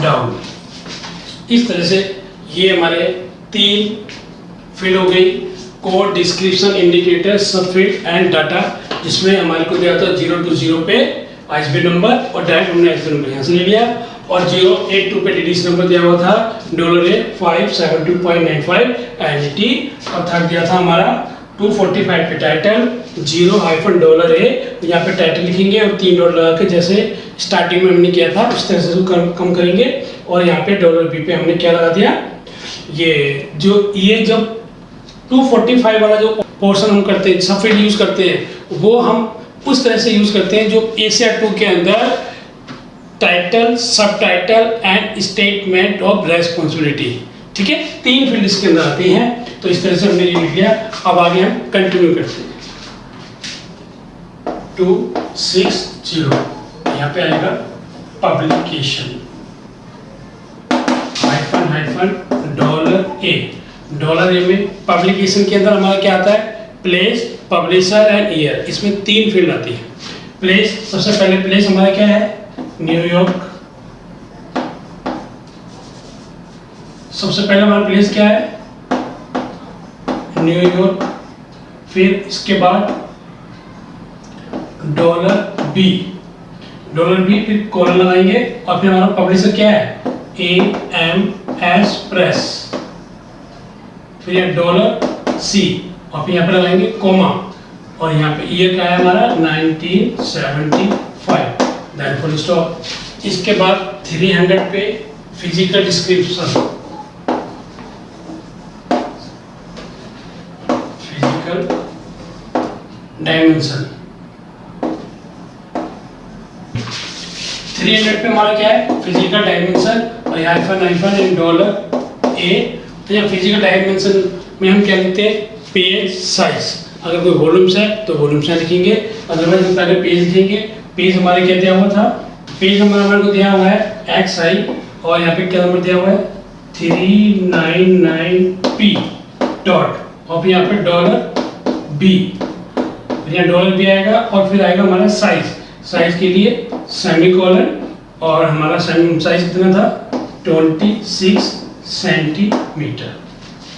Downie. इस तरह से ये हमारे 3 फील्ड हो गई, कोड, डिस्क्रिप्शन, इंडिकेटर, सब फील्ड एंड डाटा, जिसमें हमारे को दिया था 0 to 0 पे आईएसबी नंबर और डायरेक्ट हमने आईएसबी नंबर यहाँ से ले लिया, और 082 पे डीडीसी नंबर दिया हुआ था $572.95 एनईटी, और थर्ड दिया था हमारा 245 पे टाइटल, $0 यहाँ पे टाइटल लिखेंगे और $3 लगा के जैसे स्टार्टिंग में हमने किया था उस तरह से कम करेंगे, और यहाँ पे $B पे हमने क्या लगा दिया, ये जब 245 वाला जो पोर्शन हम करते हैं, सब फील्ड यूज करते हैं, वो हम उस तरह से यूज करते हैं जो एशिया 2 के अंदर टाइटल, सब title and statement of responsibility, ठीक है, 3 फील्ड इसके अंदर आते हैं। तो इस तरह से हमने ये लिख लिया। अब आगे हम कंटिन्यू करते हैं। 260 यहाँ पे आएगा पब्लिकेशन $A में पब्लिकेशन के अंदर हमारा क्या आता है, प्लेस, पब्लिशर एंड ईयर। इसमें 3 फील्ड आती है। प्लेस, सबसे पहले प्लेस हमारा क्या है, न्यूयॉर्क। सबसे पहले हमारा प्लेस क्या है, न्यूयॉर्क। फिर इसके बाद $B, फिर कॉलन लगाएंगे, और फिर हमारा पब्लिशर क्या है, AMS प्रेस। फिर ये $C, और फिर यहाँ पे लगाएंगे कोमा, और यहाँ पे ईयर क्या है हमारा 1975, देन फुल स्टॉप। इसके बाद 300 पे फिजिकल डिस्क्रिप्शन, फिजिकल डायमेंशन। 300 पे हमारा क्या है, फिजिकल डायमेंशन, और यहाँ हाइफन एंड $A। तो यहाँ फिजिकल डायमेंशन में हम क्या लिखते हैं, पेज साइज। अगर कोई वॉल्यूम्स है तो वॉल्यूम्स लिखेंगे, अदरवाइज हम पहले पेज लिखेंगे। पेज हमारे क्या दिया हुआ था, पेज नंबर हमारे को दिया हुआ है XI, और यहाँ पे क्या नंबर दिया हुआ है 399P डॉट, और फिर यहाँ पे $B, यहाँ $B आएगा, और फिर आएगा हमारा साइज के लिए सेमीकोलन, और हमारा साइज कितना था 26 सेंटीमीटर,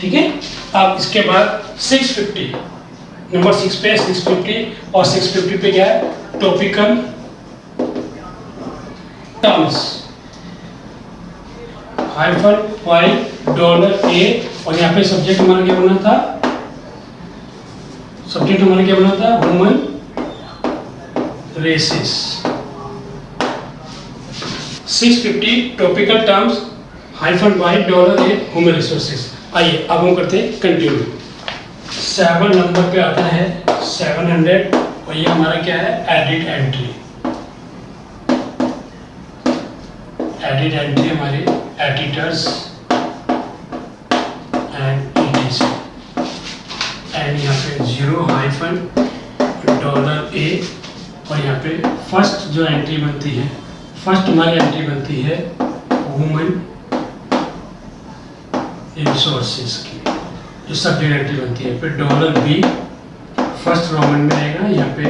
ठीक है। अब इसके बाद 650, नंबर 6 पे 650, और 650 पे क्या है, टॉपिकल टर्म्स, $5 और यहाँ पे सब्जेक्ट हमारा क्या बना था, human races. 650 topical terms $5 human resources. आइए अब हम करते हैं कंटिन्यू। 7 नंबर पे आता है 700, और ये हमारा क्या है, एडिट एंट्री हमारे एडिटर्स एंड ETC, एंड यहाँ पे $A, और यहाँ पे फर्स्ट जो एंट्री बनती है, हमारी एंट्री बनती है वुमेन रिसोर्सेज की, जो सब्जेक्ट एंट्री बनती है। फिर $B फर्स्ट रोमन में आएगा, यहाँ पे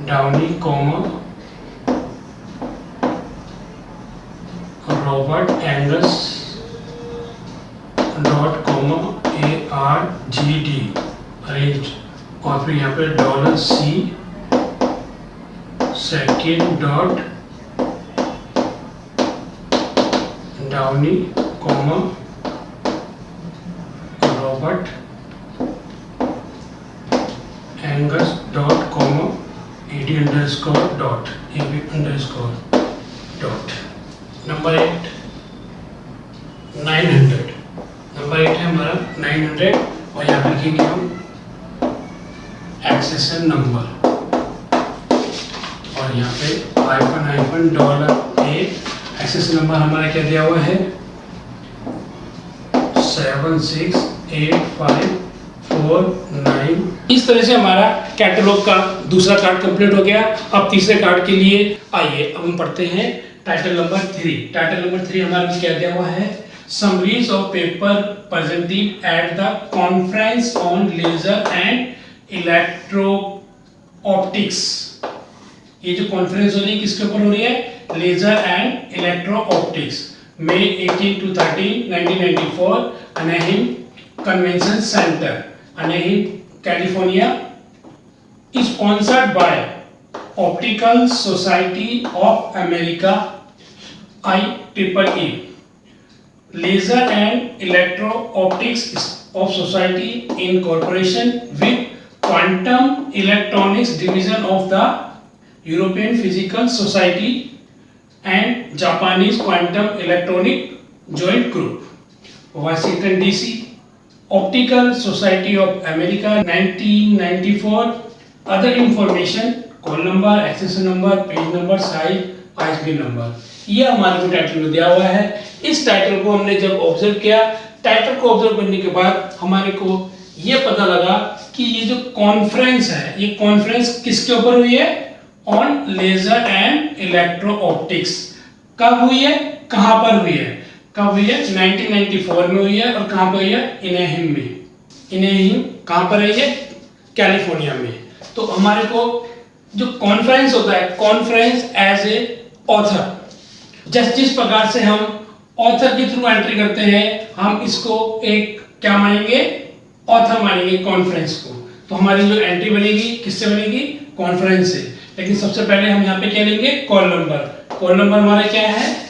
Downie comma Robert Angus dot comma ARGD arrange, और फिर यहाँ पे $C second dot Downie comma Robert Angus dot comma AD underscore dot AB underscore dot. Number 8 900, number 8 है हमारा 900, और यहाँ पे लिखेंगे हम एक्सेशन नंबर, और यहाँ पे $A। एक्सेशन नंबर हमारा क्या दिया हुआ है 7685449। इस तरह से हमारा कैटलॉग का दूसरा कार्ड कंप्लीट हो गया। अब तीसरे कार्ड के लिए आइए अब हम पढ़ते हैं टाइटल नंबर 3। टाइटल नंबर 3 हमारा क्या दिया हुआ है, summaries of paper presented at the conference on laser and electro optics. ये जो कॉन्फ्रेंस हो रही है किसके ऊपर हो रही है? Laser and electro optics. May 18 to 13, 1994, Anaheim Convention Center, Anaheim, California, sponsored by Optical Society of America, IEEE, Laser and Electro-Optics of Society in cooperation with Quantum Electronics Division of the European Physical Society and Japanese Quantum Electronic Joint Group, Washington DC, Optical Society of America 1994. Other information, call number, accession number, page number, size, ISBN number, ये हमारे को title में दिया हुआ है। इस title को हमने जब ऑब्जर्व किया, टाइटल को ऑब्जर्व करने के बाद हमारे को ये पता लगा कि ये जो कॉन्फ्रेंस है, ये कॉन्फ्रेंस किसके ऊपर हुई है? On laser and electro optics. कब हुई है, कहां पर हुई है? कब हुई है? 1994 में हुई है। और कहां पर हुई है? इनेहिम में। इनेहिम कहां पर है? ये कैलिफोर्निया में। तो हमारे को जो कॉन्फ्रेंस होता है, कॉन्फ्रेंस एज ए ऑथर, जिस प्रकार से हम ऑथर के थ्रू एंट्री करते हैं, हम इसको एक क्या मानेंगे? ऑथर मानेंगे कॉन्फ्रेंस को। तो हमारी जो एंट्री बनेगी किससे बनेगी? कॉन्फ्रेंस से। लेकिन सबसे पहले हम यहाँ पे क्या लेंगे? Call number. कॉल नंबर हमारा क्या है?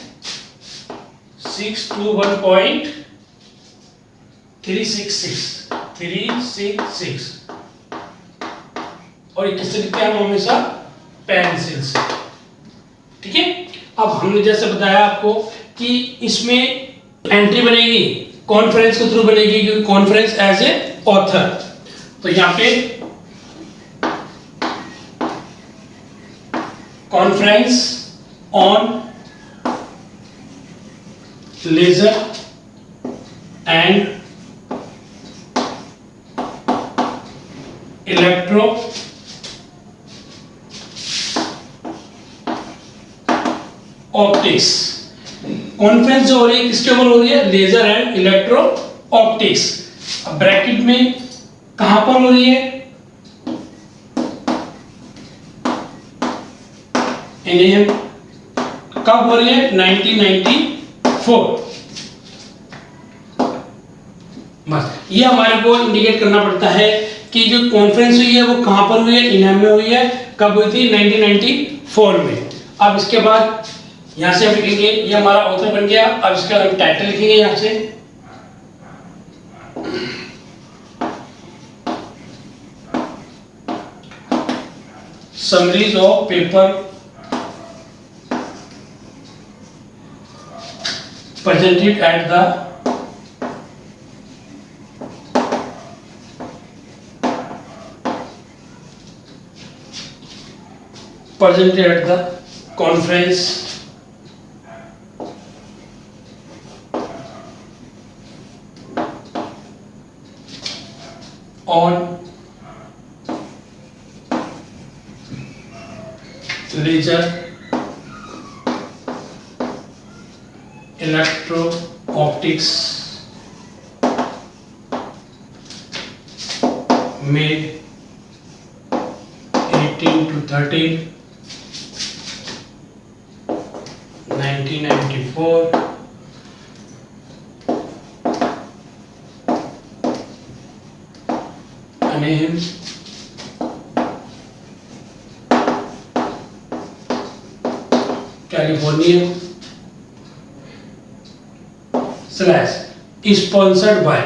621.366 और किससे लिखते हैं हम हमेशा? पेंसिल से। ठीक है। अब हमने जैसे बताया आपको कि इसमें एंट्री बनेगी कॉन्फ्रेंस के थ्रू बनेगी, क्योंकि कॉन्फ्रेंस एज ए ऑथर। तो यहाँ पे conference on laser and electro optics. Conference जो हो रही है किसके ऊपर हो रही है? Laser and electro optics. अब ब्रैकेट में कहां पर हो रही है? इन्हें कब हो रही है? 1994। बस ये हमारे को इंडिकेट करना पड़ता है कि जो कॉन्फ्रेंस हुई है वो कहां पर हुई है? इन्हें में हुई है। कब हुई थी? 1994 में। अब इसके बाद यहां से हम लिखेंगे, ये हमारा ऑथर बन गया। अब इसका हम टाइटल लिखेंगे यहां से, summaries of paper presented at the conference on laser electro optics May 18 to 13, 1994, Anaheim, California, / sponsored by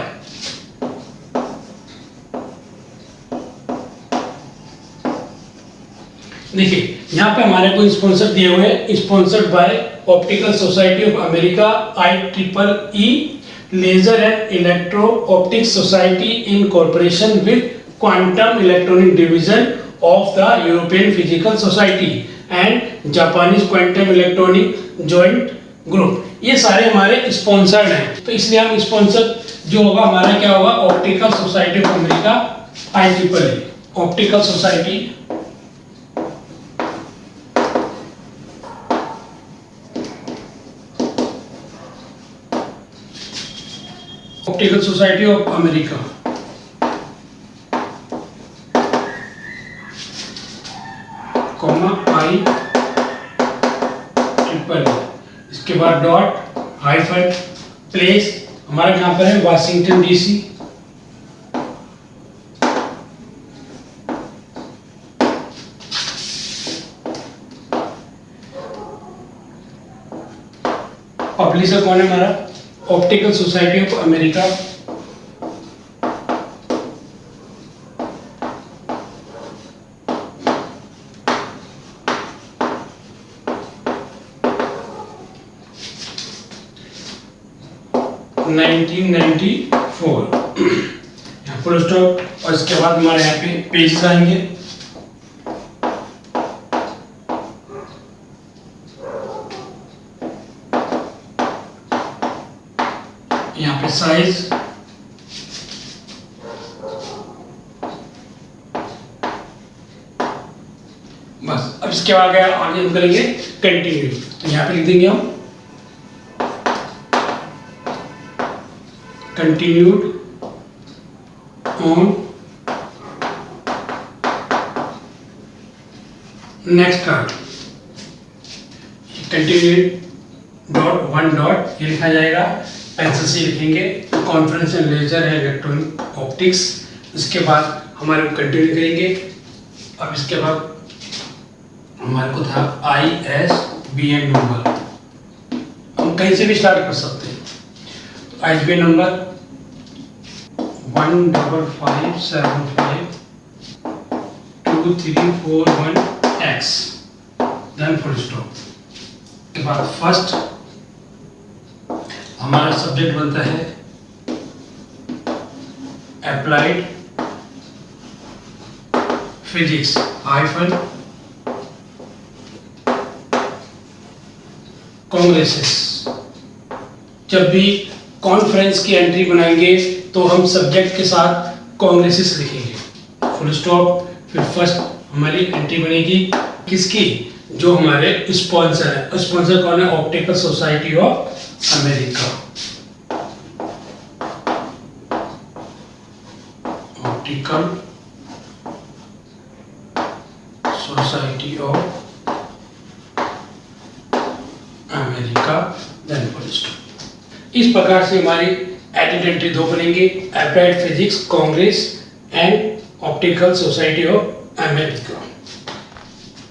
देखिए यहाँ पे हमारे को स्पॉन्सर दिए हुए हैं, sponsored by optical society of America, IEEE, laser and electro optics society in corporation with quantum electronic division of the European physical society and Japanese quantum electronic joint group. ये सारे हमारे स्पॉन्सर्ड हैं, तो इसलिए हम स्पॉन्सर जो होगा हमारा क्या होगा? Optical society of America, IEEE, optical society optical society of America. Comma I triple, इसके बाद डॉट हाइफन प्लेस, हमारा कहाँ पर है वाशिंगटन DC, पब्लिशर कौन है हमारा optical society of America, full stop. और इसके बाद हमारे यहाँ पे पेजेस आएंगे, यहाँ पे साइज, बस। अब इसके बाद आगे हम करेंगे कंटिन्यू, तो यहाँ पे लिख देंगे हम continued on next card, continued dot one dot ये लिखा जाएगा, पेंसिल से लिखेंगे, कॉन्फ्रेंस एंड लेजर है इलेक्ट्रॉनिक ऑप्टिक्स। इसके बाद हमारे को कंटिन्यू करेंगे। अब इसके बाद हमारे को था ISBN नंबर, हम कहीं से भी स्टार्ट कर सकते हैं। ISBN number 155752341X, then full stop. के बाद फर्स्ट हमारा सब्जेक्ट बनता है अप्लाइड फिजिक्स हाइफन कांग्रेसेस। जब भी कॉन्फ्रेंस की एंट्री बनाएंगे तो हम सब्जेक्ट के साथ कांग्रेसेस लिखेंगे, फुल स्टॉप। फिर फर्स्ट हमारी एंट्री बनेगी किसकी, जो हमारे स्पॉन्सर है। स्पॉन्सर कौन है, optical society of America, optical society of America, then full stop. इस प्रकार से हमारी आइडेंटिटी दो बनेंगे, applied physics congress and optical society of America.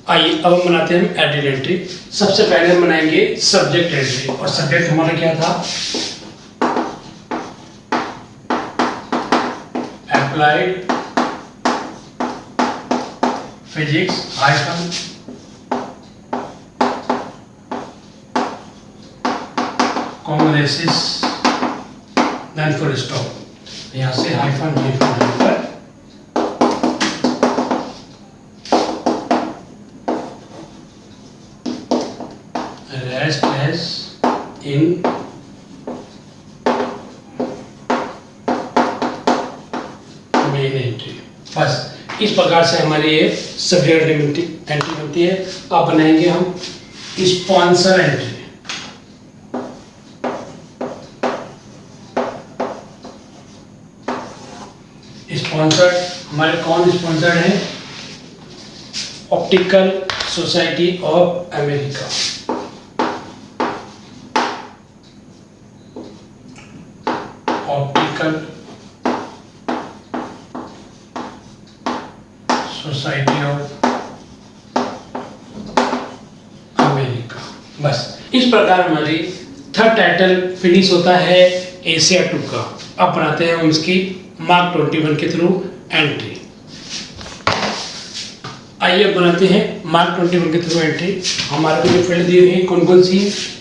आइए अब हम बनाते हैं आइडेंटिटी। सबसे पहले हम बनाएंगे सब्जेक्ट एंट्री, और सब्जेक्ट हमारा क्या था, applied physics hyphen congresses, then full stop. यहाँ से hyphen hyphen hyphen rest as in main entry. बस इस प्रकार से हमारी ये सब्जेक्ट एंट्री बनती है। अब बनाएंगे हम स्पॉन्सर एंट्री। स्पॉन्सर्ड हमारे कौन स्पॉन्सर्ड है, optical society of America, optical society of America. बस इस प्रकार हमारी थर्ड टाइटल फिनिश होता है एशिया 2 का। अब बनाते हैं हम इसकी मार्क 21 के थ्रू एंट्री। आइए बनाते हैं मार्क 21 के थ्रू एंट्री। हमारे को जो फील्ड दिए हैं कौन कौन सी,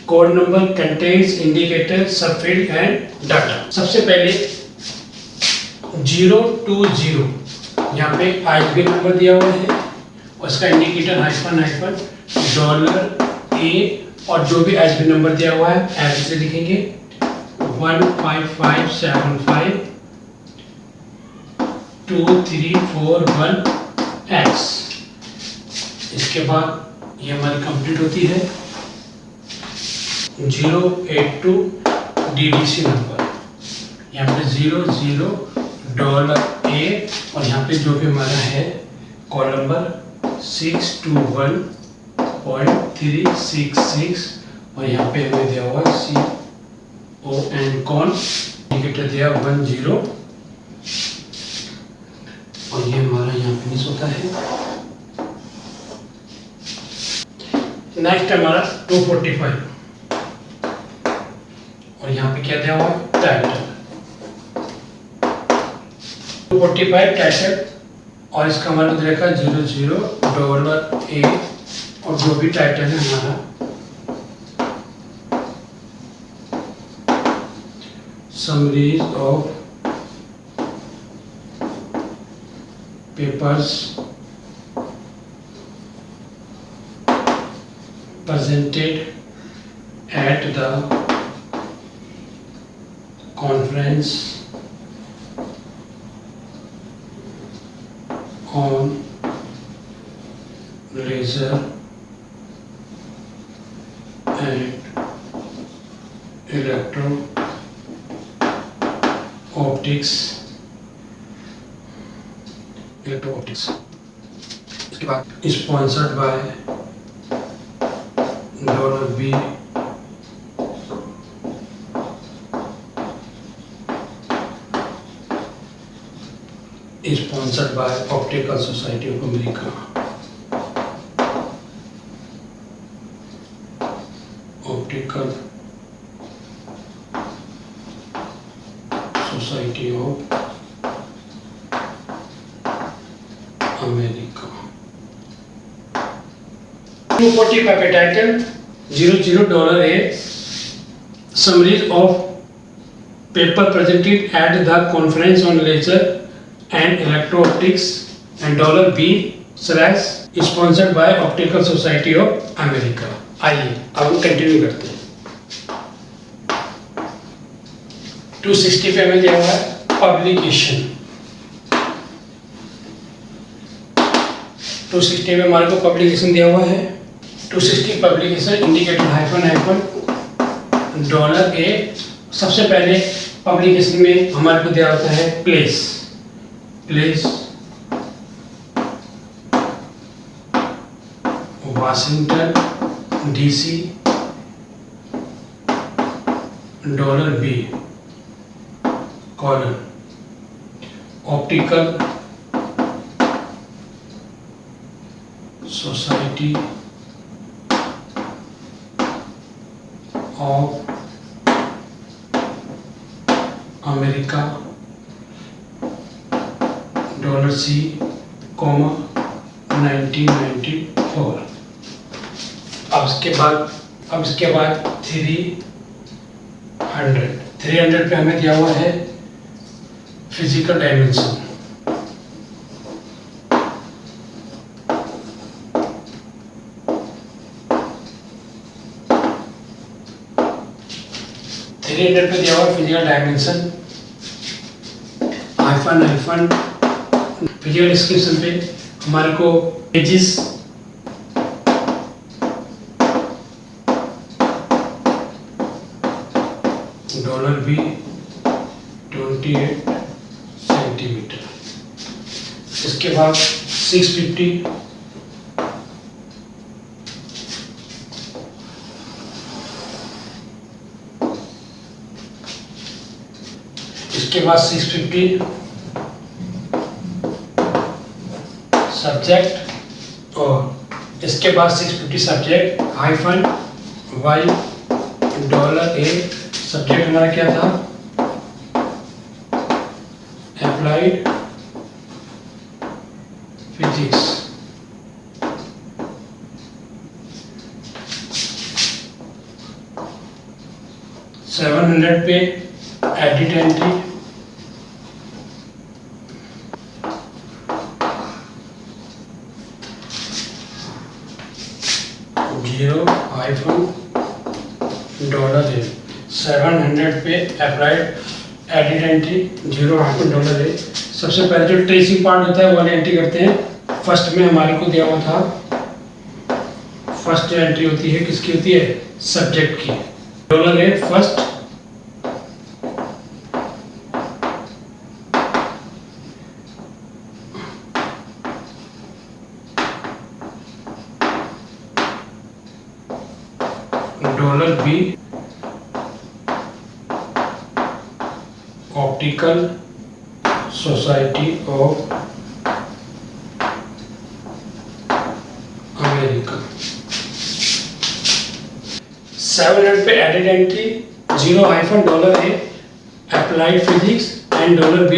कोड नंबर, कंटेंट्स, इंडिकेटर, सब फील्ड एंड डाटा। सबसे पहले 0 to 0 यहाँ पे ISBN नंबर दिया हुआ है, उसका इंडिकेटर हाइफन हाइफन $A, और जो भी ISBN नंबर दिया हुआ है ऐसे से लिखेंगे 155752341X। इसके बाद ये हमारी कंप्लीट होती है 082 DDC नंबर, यहाँ पे $00 A, और यहाँ पे जो भी हमारा है कॉल नंबर 621.366 और यहाँ पे हमें दिया हुआ CON कॉन इंडिकेटर दिया 10 और ये हमारा यहाँ फिनिश होता है। नेक्स्ट हमारा 245 और यहाँ पे क्या दिया हुआ है टाइटल 245 टाइटल और इसका हमारा देखा $00 और जो भी टाइटल है हमारा summaries of papers presented at the conference on laser and electro-optics उसके बाद sponsored by $B sponsored by Optical Society of America. Optical Society of America. 245 पे टाइटल $00 है summaries of paper presented at the conference on laser and electro optics and $B / sponsored by optical society of America. आइए अब हम continue करते हैं। 260 पे हमें दिया हुआ है पब्लिकेशन। 260 में हमारे को पब्लिकेशन दिया हुआ है। 260 पब्लिकेशन इंडिकेटेड $A। सबसे पहले पब्लिकेशन में हमारे को दिया होता है place Washington DC $B colon optical society of America $C, 1994। अब इसके बाद 300 पे हमें दिया हुआ है फिजिकल डायमेंशन। पे दिया हुआ physical dimension hyphen physical description पे हमारे को एजिस $B 28 सेंटीमीटर। इसके बाद 650 इसके बाद 650 सब्जेक्ट और इसके बाद 650 सब्जेक्ट हाइफन $A। सब्जेक्ट हमारा क्या था अप्लाइड फिजिक्स। $700 पे एडिट एंट्री $0 $700 पे अप्लाइड एडिट एंट्री $0 सबसे पहले जो ट्रेसिंग पार्ट होता है वो एंट्री करते हैं। फर्स्ट में हमारे को दिया हुआ था फर्स्ट एंट्री होती है किसकी होती है सब्जेक्ट की $है first $B optical society of America. 700 पे added entry, $0 applied physics and $B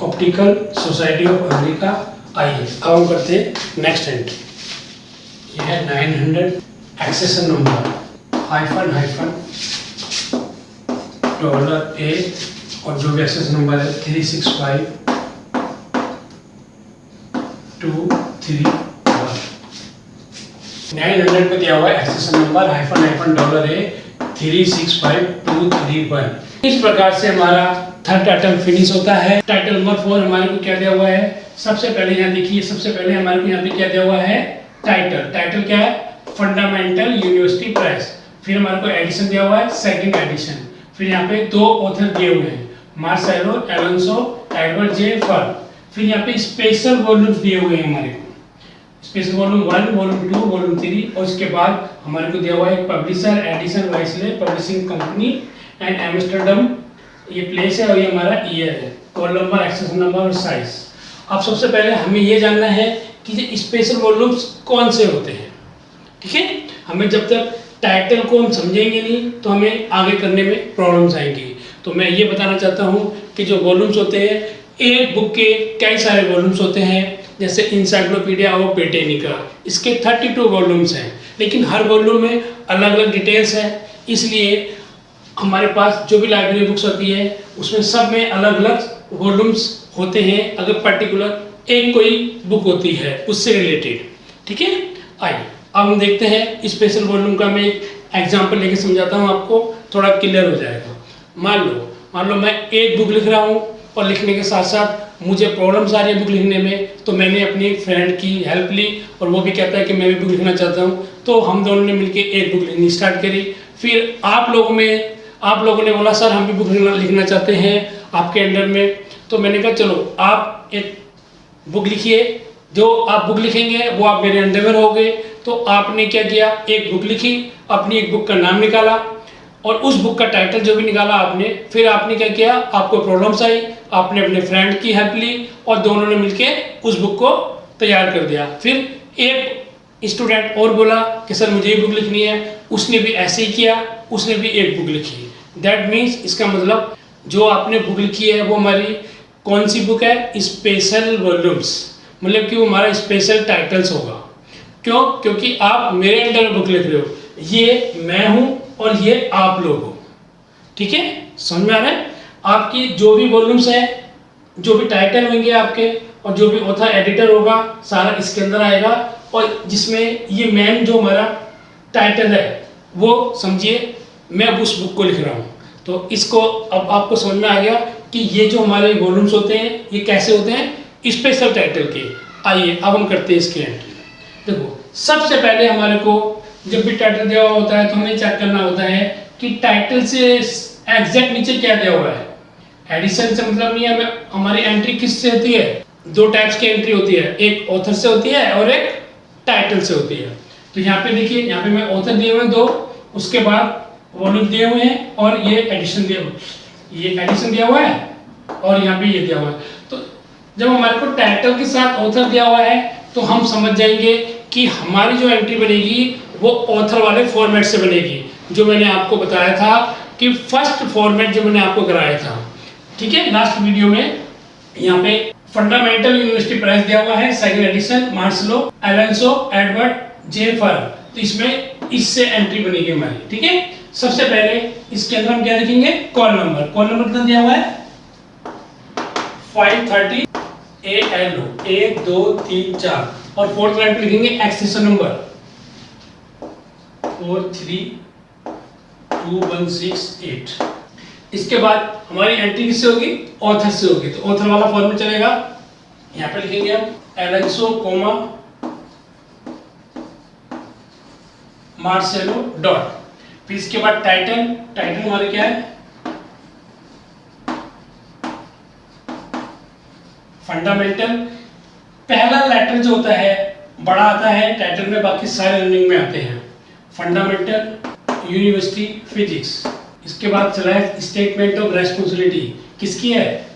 optical society of America. आइए अब हम करते हैं नेक्स्ट एंट्री। यह है 900 एक्सेशन नंबर $A और जो भी एक्सेस नंबर है 365 231। 900 पे दिया हुआ है एक्सेशन नंबर $A 365231। इस प्रकार से हमारा थर्ड टाइटल फिनिश होता है। टाइटल नंबर 4 हमारे को क्या दिया हुआ है? सबसे पहले यहाँ देखिए, सबसे पहले हमारे को यहाँ पे क्या दिया हुआ है? टाइटल क्या है? Fundamental university press. फिर हमारे को एडिशन दिया हुआ है, सेकंड एडिशन। फिर यहाँ पे 2 ऑथर दिए हुए हैं, मार्सेलो एलोंसो, एडवर्ड जे फर्न। फिर यहाँ पे स्पेशल वॉल्यूम्स दिए हुए हैं हमारे को, स्पेशल वॉल्यूम 1, वॉल्यूम 2, वॉल्यूम 3। और उसके बाद हमारे को दिया हुआ है publisher Addison Wesley publishing company and Amsterdam, ये प्लेस है और ये हमारा ईयर है, कॉल नंबर, एक्सेशन नंबर और साइज। अब सबसे पहले हमें ये जानना है कि ये स्पेशल वॉल्यूम्स कौन से होते हैं। ठीक है, हमें जब तक टाइटल को हम समझेंगे नहीं तो हमें आगे करने में प्रॉब्लम्स आएंगी। तो मैं ये बताना चाहता हूँ कि जो वॉल्यूम्स होते हैं, एक बुक के कई सारे वॉल्यूम्स होते हैं। जैसे इंसाइक्लोपीडिया ऑफ ब्रिटेनिका, इसके 32 वॉल्यूम्स हैं, लेकिन हर वॉल्यूम में अलग अलग डिटेल्स हैं। इसलिए हमारे पास जो भी लाइब्रेरी बुक्स होती है उसमें सब में अलग अलग वॉल्यूम्स होते हैं, अगर पर्टिकुलर एक कोई बुक होती है उससे रिलेटेड। ठीक है, आइए अब हम देखते हैं स्पेशल वॉल्यूम का। मैं एक एग्जांपल लेके समझाता हूँ, आपको थोड़ा क्लियर हो जाएगा। मान लो मैं एक बुक लिख रहा हूँ और लिखने के साथ साथ मुझे प्रॉब्लम्स आ रही है बुक लिखने में, तो मैंने अपनी फ्रेंड की हेल्प ली और वो भी कहता है कि मैं भी बुक लिखना चाहता हूँ। तो हम दोनों ने मिलकर एक बुक लिखनी स्टार्ट करी। फिर आप लोगों ने बोला सर हम भी बुक लिखना चाहते हैं आपके अंडर में। तो मैंने कहा चलो आप एक बुक लिखिए, जो आप बुक लिखेंगे वो आप मेरे अंडर में रहोगे। तो आपने क्या किया, एक बुक लिखी, अपनी एक बुक का नाम निकाला और उस बुक का टाइटल जो भी निकाला आपने, फिर आपने क्या किया, आपको प्रॉब्लम्स आई, आपने अपने फ्रेंड की हेल्प ली और दोनों ने मिलकर उस बुक को तैयार कर दिया। फिर एक स्टूडेंट और बोला कि सर मुझे ये बुक लिखनी है, उसने भी ऐसे ही किया, उसने भी एक बुक लिखी। दैट मीन्स इसका मतलब जो आपने बुक लिखी है वो हमारी कौन सी बुक है? स्पेशल वॉल्यूम्स, मतलब कि वो हमारा स्पेशल टाइटल्स होगा। क्यों? क्योंकि आप मेरे अंडर में बुक लिख रहे हो, ये मैं हूं और ये आप लोग हो। ठीक है, समझ में आ रहा है? आपकी जो भी वॉल्यूम्स है, जो भी टाइटल होंगे आपके और जो भी ऑथर एडिटर होगा, सारा इसके अंदर आएगा। और जिसमें ये मेन जो हमारा टाइटल है वो समझिए मैं अब उस बुक को लिख रहा हूँ। तो इसको अब आपको समझ में आ गया कि ये जो हमारे वॉल्यूम्स होते हैं ये कैसे होते हैं? स्पेशल टाइटल के। आइए अब हम करते हैं इसकी एंट्री। देखो, सबसे पहले हमारे को जब भी टाइटल दिया हुआ होता है तो हमें चेक करना होता है कि टाइटल से एग्जैक्ट नीचे क्या दिया हुआ है। एडिशन से मतलब नहीं है, हमारी एंट्री किससे होती है? 2 टाइप्स की एंट्री होती है, एक ऑथर से होती है और एक टाइटल से होती है। तो यहाँ पे देखिए, यहाँ पे मैं ऑथर दिए हुए हैं 2, उसके बाद वॉल्यूम दिए हुए हैं और ये एडिशन दिया हुआ है, ये एडिशन दिया हुआ है और यहाँ पे ये दिया हुआ है। तो जब हमारे को टाइटल के साथ ऑथर दिया हुआ है तो हम समझ जाएंगे कि हमारी जो एंट्री बनेगी वो ऑथर वाले फॉर्मेट से बनेगी, जो मैंने आपको बताया था कि फर्स्ट फॉर्मेट जो मैंने आपको कराया था। ठीक है, लास्ट वीडियो में यहाँ पे फंडामेंटल यूनिवर्सिटी प्रेस दिया हुआ है, सेकंड एडिशन, मार्सेलो एलोंसो, एडवर्ड जे फर्न। तो इसमें इससे एंट्री बनेगी हमारी। ठीक है, सबसे पहले इसके अंदर हम क्या लिखेंगे? Call number. कॉल नंबर कितना दिया हुआ है? 530 ALO 1 2 3 4। और फोर्थ लाइन पे लिखेंगे एक्सेशन नंबर 43216 इसके बाद हमारी एंट्री किससे होगी? ऑथर से होगी। तो ऑथर वाला फॉर्मेट चलेगा, यहाँ पे लिखेंगे हम एलोंसो कोमा मार्सेलो डॉट। फिर इसके बाद टाइटल हमारे क्या है? फंडामेंटल। पहला लेटर जो होता है बड़ा आता है टाइटल में, बाकी सारे रनिंग में आते हैं। Fundamental university physics. इसके बाद चला है स्टेटमेंट ऑफ रेस्पॉन्सिबिलिटी, किसकी है?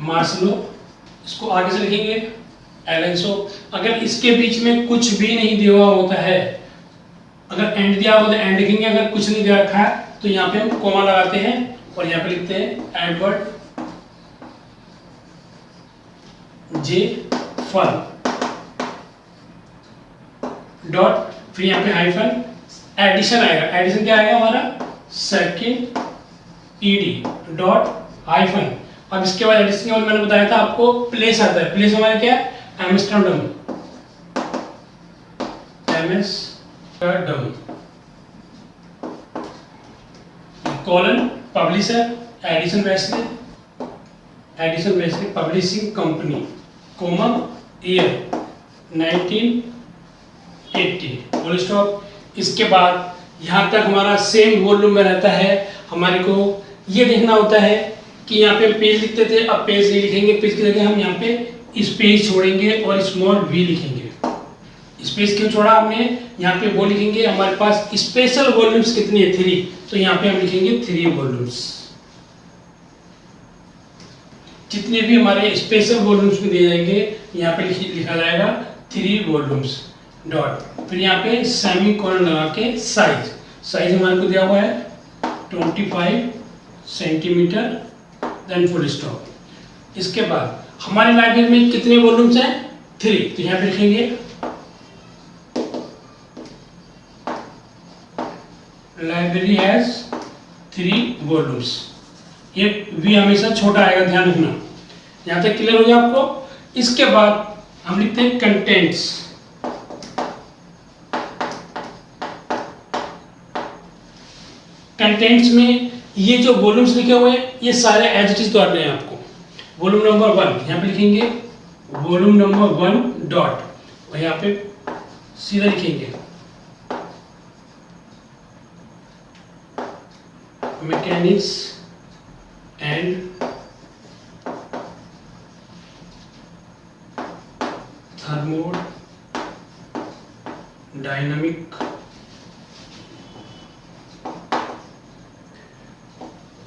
मार्शलो। इसको आगे से लिखेंगे एलेंसो। अगर इसके बीच में कुछ भी नहीं दिया हुआ होता है, अगर एंड दिया हुआ तो एंड लिखेंगे, अगर कुछ नहीं दिया रखा है तो यहाँ पे हम कोमा लगाते हैं और यहाँ पे लिखते हैं एडवर्ड जे फल डॉट, फिर यहाँ पे हाइफन, एडिशन आएगा। एडिशन क्या आएगा हमारा? Second ED dot hyphen. अब इसके बाद एडिशन के बाद मैंने बताया था आपको प्लेस आता है। प्लेस हमारा क्या है? Amsterdam, Amsterdam. Colon publisher Addison Wesley, Addison Wesley publishing company, comma year 1980, full stop. इसके बाद यहाँ तक हमारा सेम वॉल्यूम में रहता है। हमारे को ये देखना होता है कि यहाँ पे पेज लिखते थे, अब पेज नहीं लिखेंगे। पेज की जगह हम यहाँ पे स्पेस छोड़ेंगे और स्मॉल वी लिखेंगे। स्पेस क्यों छोड़ा हमने? यहाँ पे वो लिखेंगे, हमारे पास स्पेशल वॉल्यूम्स कितनी है? 3, तो यहाँ पे हम लिखेंगे 3 वॉल्यूम्स। जितने भी हमारे स्पेशल वॉल्यूम्स में दिए जाएंगे यहाँ पे लिखा जाएगा 3 वॉल्यूम्स डॉट, फिर यहाँ पे सेमी कोलन लगा के साइज। साइज हमारे को दिया हुआ है 25 सेंटीमीटर, देन फुल स्टॉप। इसके बाद हमारी लाइब्रेरी में कितने वॉल्यूम्स हैं? 3, तो यहाँ पे लिखेंगे लाइब्रेरी हैज 3 वॉल्यूम्स। ये वी हमेशा छोटा आएगा, ध्यान रखना। यहाँ तक क्लियर हो गया आपको? इसके बाद हम लिखते हैं कंटेंट्स। कंटेंट्स में ये जो वॉल्यूम्स लिखे हुए हैं ये सारे एज इट इज तो आते हैं आपको। वॉल्यूम नंबर 1 यहाँ पे लिखेंगे वॉल्यूम नंबर 1 डॉट, और यहाँ पे सीधा लिखेंगे मैकेनिक्स एंड थर्मोडायनामिक,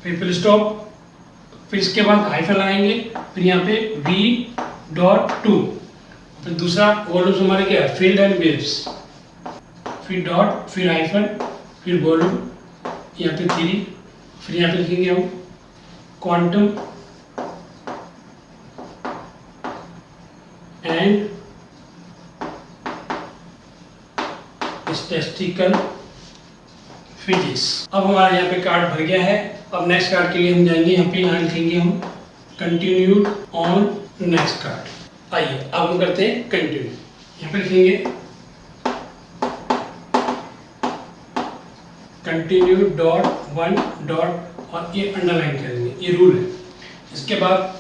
फिर फुल स्टॉप, फिर इसके बाद हाइफन लगाएंगे, फिर यहाँ पे v.2, फिर दूसरा वॉल्यूम हमारे क्या है? फील्ड एंड वेव्स, फिर डॉट, फिर हाइफन, फिर वॉल्यूम यहाँ पे 3, फिर यहाँ पे लिखेंगे हम क्वांटम एंड स्टैटिस्टिकल फिजिक्स। अब हमारा यहाँ पे कार्ड भर गया है। अब नेक्स्ट कार्ड के लिए हम जाएंगे, यहाँ पे यहाँ लिखेंगे हम कंटिन्यूड ऑन नेक्स्ट कार्ड। आइए अब हम करते हैं कंटिन्यू। यहाँ पे लिखेंगे कंटिन्यू डॉट 1 डॉट, और ये अंडरलाइन करेंगे, ये रूल है। इसके बाद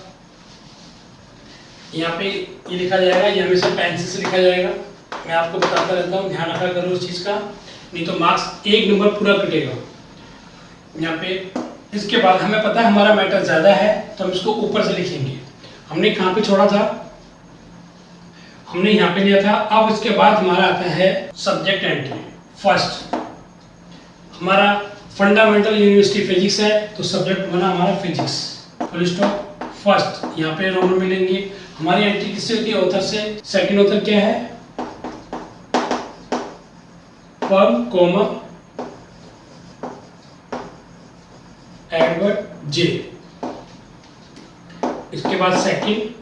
यहाँ पे ये लिखा जाएगा, ये हमेशा पेंसिल से लिखा जाएगा। मैं आपको बताता रहता हूँ, ध्यान रखा करो उस चीज़ का, नहीं तो मार्क्स 1 नंबर पूरा कटेगा यहाँ पे। इसके बाद हमें पता है हमारा मैटर ज़्यादा है तो हम इसको ऊपर से लिखेंगे। हमने कहाँ पे छोड़ा था? हमने यहाँ पे लिया था। अब इसके बाद हमारा आता है सब्जेक्ट एंट्री। फर्स्ट हमारा फंडामेंटल यूनिवर्सिटी फिजिक्स है, तो सब्जेक्ट बना हमारा फिजिक्स, फुल स्टॉप। फर्स्ट यहाँ पे रोमन मिलेंगे। हमारी एंट्री किससे होती है? ऑथर से। सेकंड ऑथर क्या है? फर्म कोमा एडवर्ड जे। इसके बाद सेकंड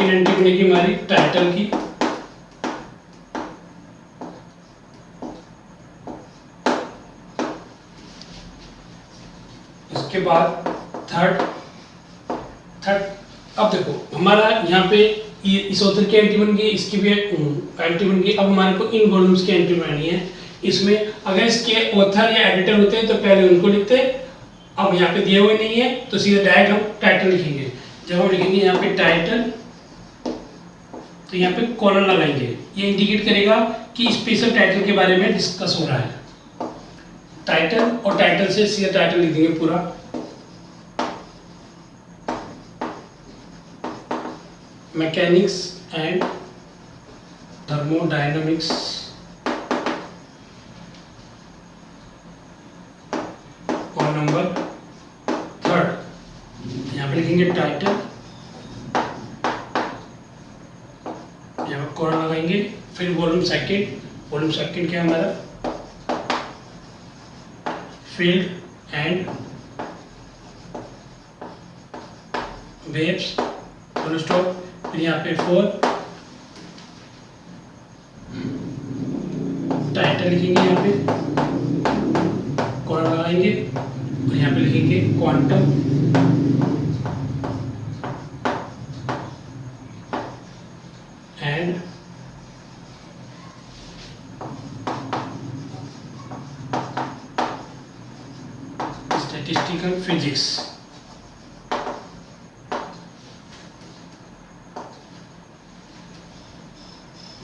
एंट्री बनेगी हमारी टाइटल की। इसके बाद थर्ड। अब देखो हमारा यहाँ पे इस ऑथर की एंट्री बन गई, इसकी भी एंट्री बन गई। अब हमारे को इन वॉल्यूम्स की एंट्री बनानी है। इसमें अगर इसके ऑथर या एडिटर होते हैं तो पहले उनको लिखते, अब यहाँ पे दिए हुए नहीं है तो सीधे डायरेक्ट हम टाइटल लिखेंगे। जब हम लिखेंगे यहाँ पे टाइटल, तो यहाँ पे कॉलन लगाएंगे। ये इंडिकेट करेगा कि स्पेशल टाइटल के बारे में डिस्कस हो रहा है। टाइटल, और टाइटल से सीधे टाइटल लिख देंगे पूरा। मैकेनिक्स एंड थर्मोडायनामिक्स लिखेंगे टाइटल, यहाँ कोलन लगाएंगे, फिर वॉल्यूम सेकंड। वॉल्यूम सेकंड क्या है हमारा, field and waves, full stop. फिर यहाँ पे 4 टाइटल लिखेंगे, यहाँ पे कोलन लगाएंगे और यहाँ पे लिखेंगे क्वांटम एंड स्टैटिस्टिकल फिजिक्स।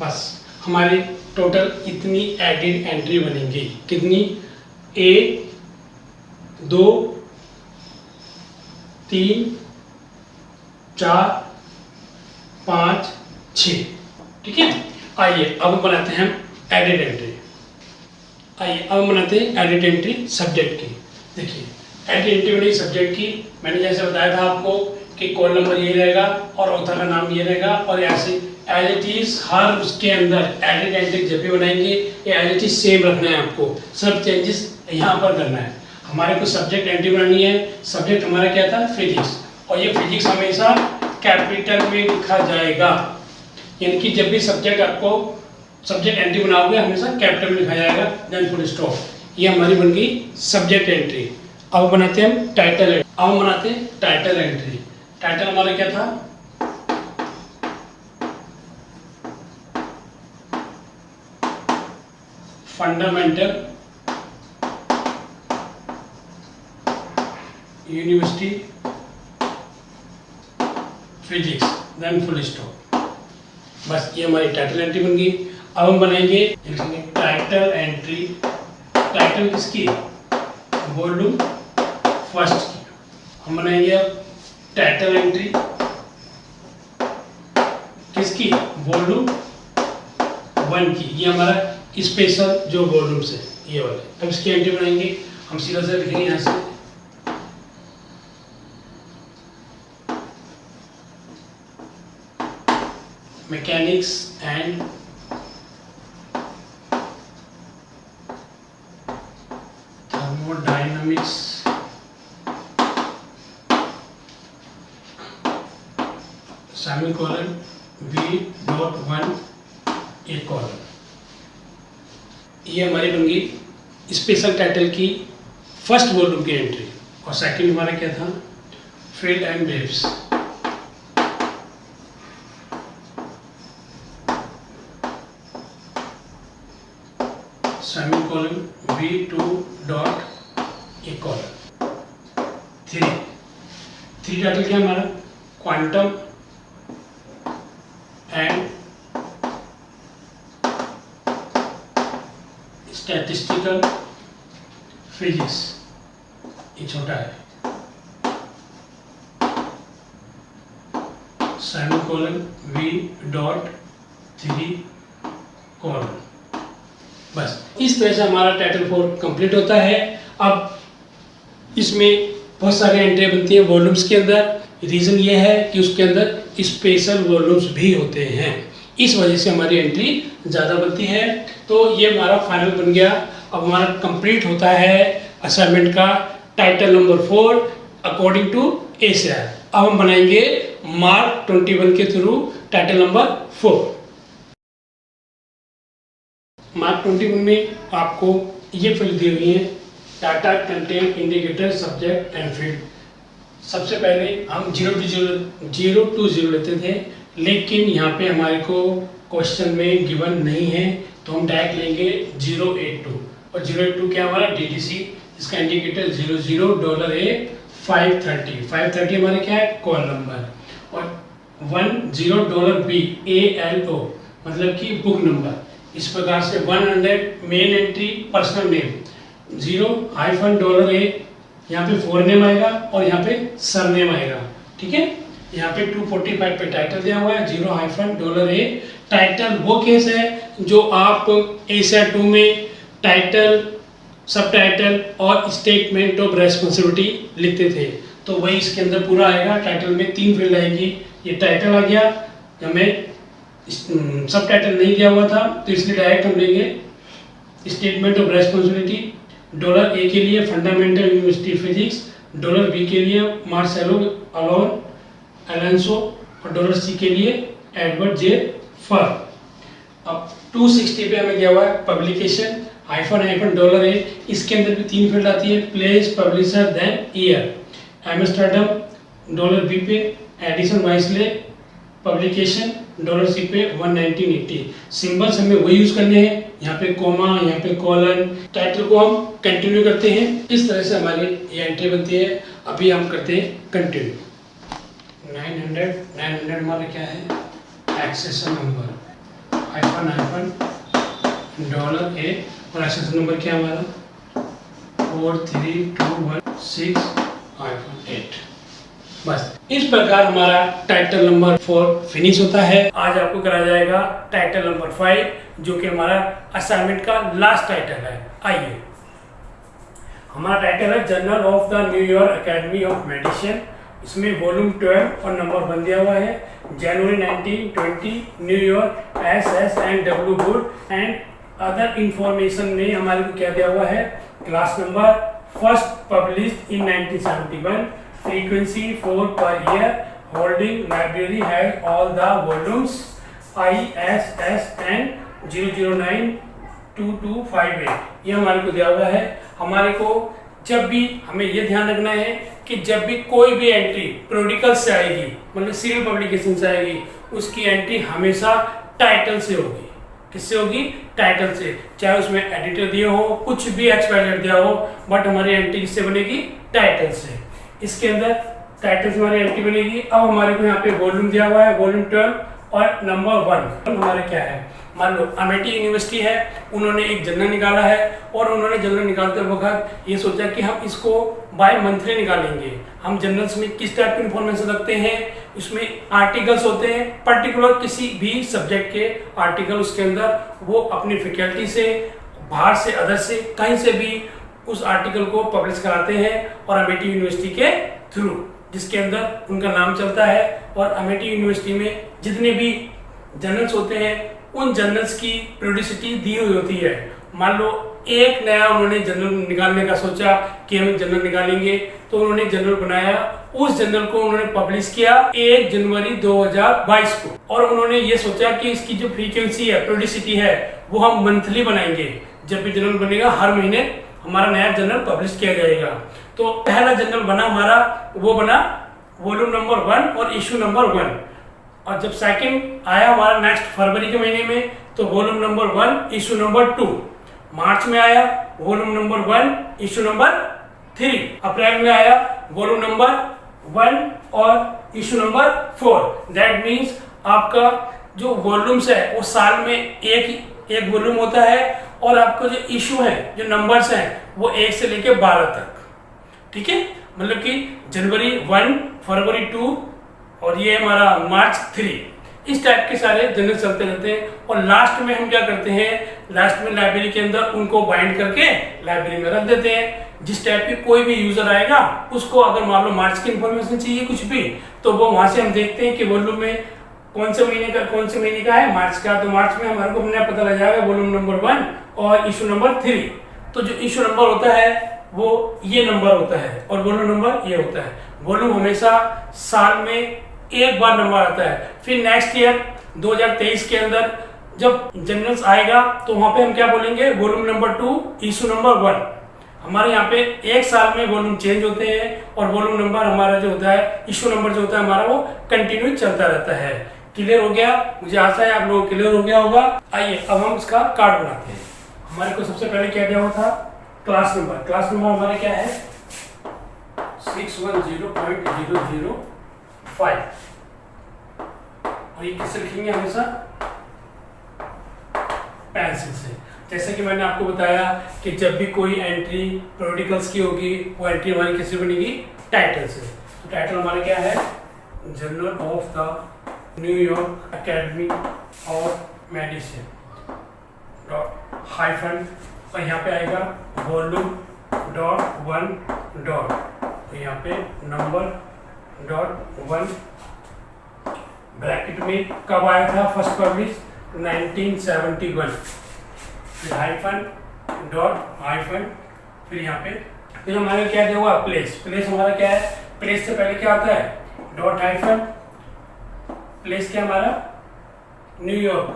बस हमारी टोटल इतनी एडेड एंट्री बनेंगी। कितनी, 1 2 3 4 5 6। ठीक है, आइए अब बनाते हैं एडेड एंट्री। आइए अब बनाते हैं एडेड एंट्री सब्जेक्ट की। देखिए एडेड एंट्री बनी सब्जेक्ट की। मैंने जैसे बताया था आपको कि कॉल नंबर ये रहेगा और ऑथर का नाम ये रहेगा, और ऐसे एज इट इज हर उसके अंदर एडेड एंट्री जब भी बनाएंगे ये एज इट इज सेम रखना है आपको, सब चेंजेस यहाँ पर करना है। हमारे को सब्जेक्ट एंट्री बनानी है। सब्जेक्ट हमारा क्या था, फिजिक्स, और ये फिजिक्स हमेशा कैपिटल में लिखा जाएगा, यानी कि जब भी सब्जेक्ट आपको सब्जेक्ट एंट्री बनाओगे हमेशा कैपिटल में लिखा जाएगा, देन फुल स्टॉप। ये हमारी बन गई सब्जेक्ट एंट्री। अब बनाते हैं हम टाइटल। अब बनाते हैं टाइटल एंट्री। टाइटल हमारा क्या था, fundamental university physics, then full stop. बस ये हमारी टाइटल एंट्री बन गई। अब हम बनाएंगे टाइटल एंट्री। टाइटल किसकी, वॉल्यूम फर्स्ट की। हम बनाएंगे अब टाइटल एंट्री किसकी, वॉल्यूम 1 की। ये हमारा स्पेशल जो वॉल्यूम से ये वाले। अब इसकी एंट्री बनाएंगे हम, सीधा से लिखेंगे यहाँ से mechanics and thermodynamics semicolon V.1 एक कॉलन। ये हमारी बन गई स्पेशल टाइटल की फर्स्ट वॉल्यूम की एंट्री। और सेकंड हमारा क्या था, field and waves. Semicolon V2 dot एक कॉलन। 3 टाइटल क्या हमारा, क्वांटम एंड स्टैटिस्टिकल फिजिक्स, ये छोटा है, सेमीकोलन V.3 कॉलन। बस इस तरह से हमारा टाइटल 4 कंप्लीट होता है। अब इसमें बहुत सारी एंट्री बनती है वॉल्यूम्स के अंदर। रीज़न ये है कि उसके अंदर स्पेशल वॉल्यूम्स भी होते हैं, इस वजह से हमारी एंट्री ज़्यादा बनती है। तो ये हमारा फाइनल बन गया। अब हमारा कंप्लीट होता है असाइनमेंट का title number 4 according to Asia. अब हम बनाएंगे मार्क 21 के थ्रू टाइटल नंबर 4। मार्क 21 में आपको ये फील्ड दी हुई है, data content indicator subject and field. सबसे पहले हम 0 to 0 लेते थे, लेकिन यहाँ पे हमारे को क्वेश्चन में गिवन नहीं है, तो हम डायरेक्ट लेंगे 082। और 082 क्या हमारा DTC, इसका इंडिकेटर 00 $A 530 हमारे क्या है, कॉल नंबर। और 10 $B ALO मतलब कि बुक नंबर। इस प्रकार से 100 main entry personal name, 0-$A यहाँ पे फोर नेम आएगा और यहाँ पे सर नेम आएगा। ठीक है, यहाँ पे 245 पे टाइटल दिया हुआ है, $A। टाइटल वो केस है जो आप एशिया 2 में टाइटल, सब टाइटल और स्टेटमेंट ऑफ रेस्पॉन्सिबिलिटी लिखते थे। तो तो वही इसके अंदर पूरा आएगा। टाइटल में 3 फील्ड आएगी। ये टाइटल आ गया, हमें सब टाइटल नहीं दिया हुआ था तो इसलिए डायरेक्ट हम लेंगे statement of responsibility. Dollar A के लिए fundamental university physics, dollar B के लिए मार्सेलो अलोंसो और डॉलर सी के लिए एडवर्ड जे फर। अब 260 पे हमें क्या हुआ है पब्लिकेशन हाइफन डॉलर ए, इसके अंदर भी 3 फील्ड आती है, place publisher then year. Amsterdam dollar B पे Addison Wesley publication, dollar C पे 1980। सिंबल्स हमें वही यूज करने हैं, यहाँ पे कोमा, यहाँ पे कॉलन। टाइटल को हम कंटिन्यू करते हैं, इस तरह से हमारी ये एंट्री बनती है। अभी हम करते हैं कंटिन्यू। 900 हमारा क्या है accession number hyphen dollar A और एक्सेशन नंबर क्या है हमारा 43216-8। बस इस प्रकार हमारा टाइटल नंबर 4 फिनिश होता है। आज आपको कराया जाएगा टाइटल नंबर 5 जो कि हमारा असाइनमेंट का लास्ट टाइटल है। आइए, हमारा टाइटल है journal of the New York academy of medicine. इसमें वॉल्यूम 12 और नंबर 1 दिया हुआ है। जनवरी 1920 New York SSNW good and other information में हमारे को क्या दिया हुआ है class number first published in 1971, frequency 4 per year, holding library has all the volumes ISSN 0092258। ये हमारे को दिया हुआ है। हमारे को जब भी हमें ये ध्यान रखना है कि जब भी कोई भी एंट्री प्रोडिकल से आएगी, मतलब सीरियल पब्लिकेशन से आएगी, उसकी एंट्री हमेशा टाइटल से होगी। किससे होगी? टाइटल से। चाहे उसमें एडिटर दिया हो, कुछ भी एक्सपायर दिया हो, बट हमारी एंट्री किससे बनेगी? टाइटल से। इसके अंदर टाइटल से हमारी एंट्री बनेगी। अब हमारे को यहाँ पे वॉल्यूम दिया हुआ है, वॉल्यूम 12 और नंबर 1 हमारे क्या है। मान लो अमेठी यूनिवर्सिटी है, उन्होंने एक जर्नल निकाला है और उन्होंने जर्नल निकालते वक्त ये सोचा कि हम इसको बाय मंथली निकालेंगे। हम जर्नल्स में किस टाइप की इंफॉर्मेशन रखते हैं, उसमें आर्टिकल्स होते हैं, पर्टिकुलर किसी भी सब्जेक्ट के आर्टिकल, उसके अंदर वो अपनी फैकल्टी से, बाहर से, अदर से, कहीं से भी उस आर्टिकल को पब्लिश कराते हैं और अमेठी यूनिवर्सिटी के थ्रू, जिसके अंदर उनका नाम चलता है। और अमेठी यूनिवर्सिटी में जितने भी जर्नल्स होते हैं उन जर्नल्स की पीरियोडिसिटी दी हुई होती है। मान लो एक नया उन्होंने जर्नल निकालने का सोचा कि हम जर्नल निकालेंगे, तो उन्होंने जर्नल बनाया, उस जर्नल को उन्होंने पब्लिश किया 1 जनवरी 2022 को। और उन्होंने ये सोचा कि इसकी जो फ्रीक्वेंसी है, पीरियोडिसिटी है, वो हम मंथली बनाएंगे। जब भी जर्नल बनेगा हर महीने हमारा नया जर्नल पब्लिश किया जाएगा। तो पहला जर्नल बना हमारा, वो बना वॉल्यूम नंबर 1 और इशू नंबर 1। और जब सेकंड आया हमारा नेक्स्ट फरवरी के महीने में, तो वॉल्यूम नंबर 1 इशू नंबर 2। मार्च में आया वॉल्यूम नंबर 1 इशू नंबर 3। अप्रैल में आया वॉल्यूम नंबर 1 और इशू नंबर 4। दैट मीन्स आपका जो वॉल्यूम्स है वो साल में एक वॉल्यूम होता है, और आपको जो इशू है, जो नंबर्स हैं, वो 1 से लेके 12 तक। ठीक है, मतलब कि जनवरी 1, फरवरी 2 और ये हमारा मार्च 3, इस टाइप के सारे जर्नल चलते रहते हैं। और लास्ट में हम क्या करते हैं, लास्ट में लाइब्रेरी के अंदर उनको बाइंड करके लाइब्रेरी में रख देते हैं। जिस टाइप की कोई भी यूजर आएगा, उसको अगर मान लो मार्च की इंफॉर्मेशन चाहिए कुछ भी, तो वो वहां से हम देखते हैं कि वॉल्यूम में कौन से महीने का है, मार्च का, तो मार्च में हमारे को अपने पता लग जाएगा वॉल्यूम नंबर 1 और इशू नंबर 3। तो जो इशू नंबर होता है वो ये नंबर होता है और वॉल्यूम नंबर ये होता है। वॉल्यूम हमेशा साल में एक बार नंबर आता है। फिर नेक्स्ट ईयर 2023 के अंदर जब जर्नल्स आएगा, तो वहां पे हम क्या बोलेंगे, वॉल्यूम नंबर 2 इशू नंबर 1। हमारे यहाँ पे एक साल में वॉल्यूम चेंज होते हैं और वॉल्यूम नंबर हमारा जो होता है, इशू नंबर जो होता है हमारा, वो कंटिन्यू चलता रहता है। क्लियर हो गया? मुझे आशा है आप लोगों को क्लियर हो गया होगा। आइए अब हम इसका कार्ड बनाते हैं। हमारे को सबसे पहले क्या दिया हुआ था, क्लास नंबर। क्लास नंबर हमारा क्या है 610.005। और ये किससे लिखेंगे? हमेशा पेंसिल से। जैसे कि मैंने आपको बताया कि जब भी कोई एंट्री पीरियोडिकल्स की होगी, वो एंट्री हमारी किससे बनेगी? टाइटल से। तो टाइटल हमारा क्या है, journal of the New York academy of medicine hyphen, और यहाँ पे आएगा वॉल्यूम .1 तो यहाँ पे नंबर डॉट 1 ब्रैकेट में कब आया था फर्स्ट पब्लिश 1971, फिर हाइफन डॉट हाइफन, फिर यहाँ पे फिर हमारे क्या दिया हुआ प्लेस। प्लेस हमारा क्या है, प्लेस से पहले क्या आता है डॉट हाइफन, प्लेस क्या हमारा न्यूयॉर्क,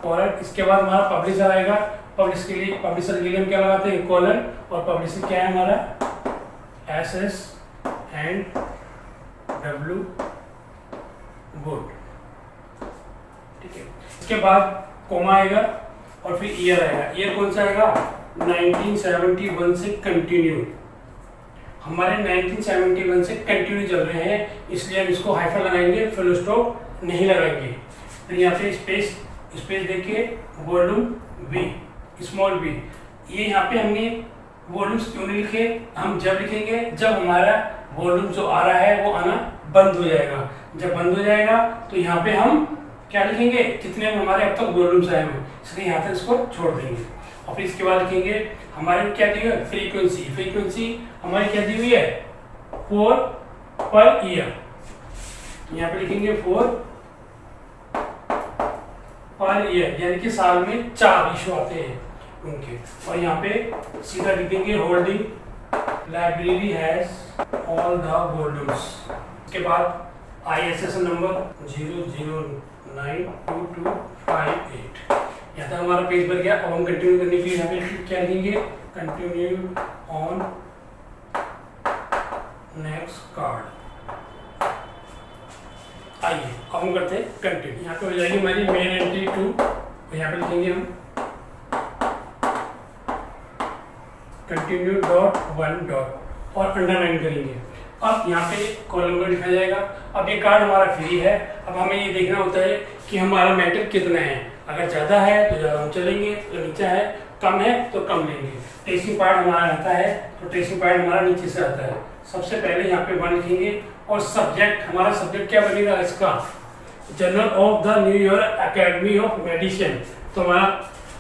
और इसके बाद हमारा पब्लिशर आएगा। पब्लिशर के लिए हम क्या लगाते हैं कॉलन, और पब्लिशर क्या है हमारा SS एंड W गुड, ठीक है। इसके बाद कोमा आएगा और फिर ईयर आएगा। ईयर कौन सा आएगा 1971 से कंटिन्यू, हमारे 1971 से कंटिन्यू चल रहे हैं, इसलिए हम इसको हाइफन लगाएंगे, फुल स्टॉप नहीं लगाएंगे। फिर यहाँ पे स्पेस देखिए वॉल्यूम V स्मॉल v, ये यहाँ पे हमने वॉल्यूम्स क्यों नहीं लिखे, हम जब लिखेंगे जब हमारा वॉल्यूम जो आ रहा है वो आना बंद हो जाएगा। जब बंद हो जाएगा तो यहाँ पे हम क्या लिखेंगे कितने हमारे अब तक वॉल्यूम्स आए हुए, इसलिए यहाँ तक इसको छोड़ देंगे। और फिर इसके बाद लिखेंगे हमारे क्या दी है फ्रीक्वेंसी हमारी क्या दी हुई है 4 पर ईयर, यहाँ पे लिखेंगे 4 पर ईयर, यानी कि साल में 4 इशू आते हैं उनके। और यहाँ पे सीधा लिखेंगे holding library has all the volumes. इसके बाद ISSN नंबर 0092258, यहाँ तक हमारा पेज भर गया। अब हम कंटिन्यू करने के लिए यहाँ पे क्या लिखेंगे कंटिन्यू ऑन नेक्स्ट कार्ड। आइए अब हम करते हैं कंटिन्यू। यहाँ पे हो जाएगी हमारी मेन एंट्री 2, यहाँ पे लिखेंगे हम कंटिन्यू डॉट 1 डॉट और अंडरलाइन करेंगे। अब यहाँ पे कॉलम नंबर लिखा जाएगा। अब ये कार्ड हमारा फ्री है, अब हमें ये देखना होता है कि हमारा मैटर कितना है, अगर ज़्यादा है तो ज़्यादा हम चलेंगे, तो नीचे है कम है तो कम लेंगे। ट्रेसिंग पार्ट हमारा आता है तो ट्रेसिंग पार्ट हमारा नीचे से आता है। सबसे पहले यहाँ पे 1 लिखेंगे और सब्जेक्ट हमारा सब्जेक्ट क्या बनेगा इसका journal of the New York academy of medicine, तो हमारा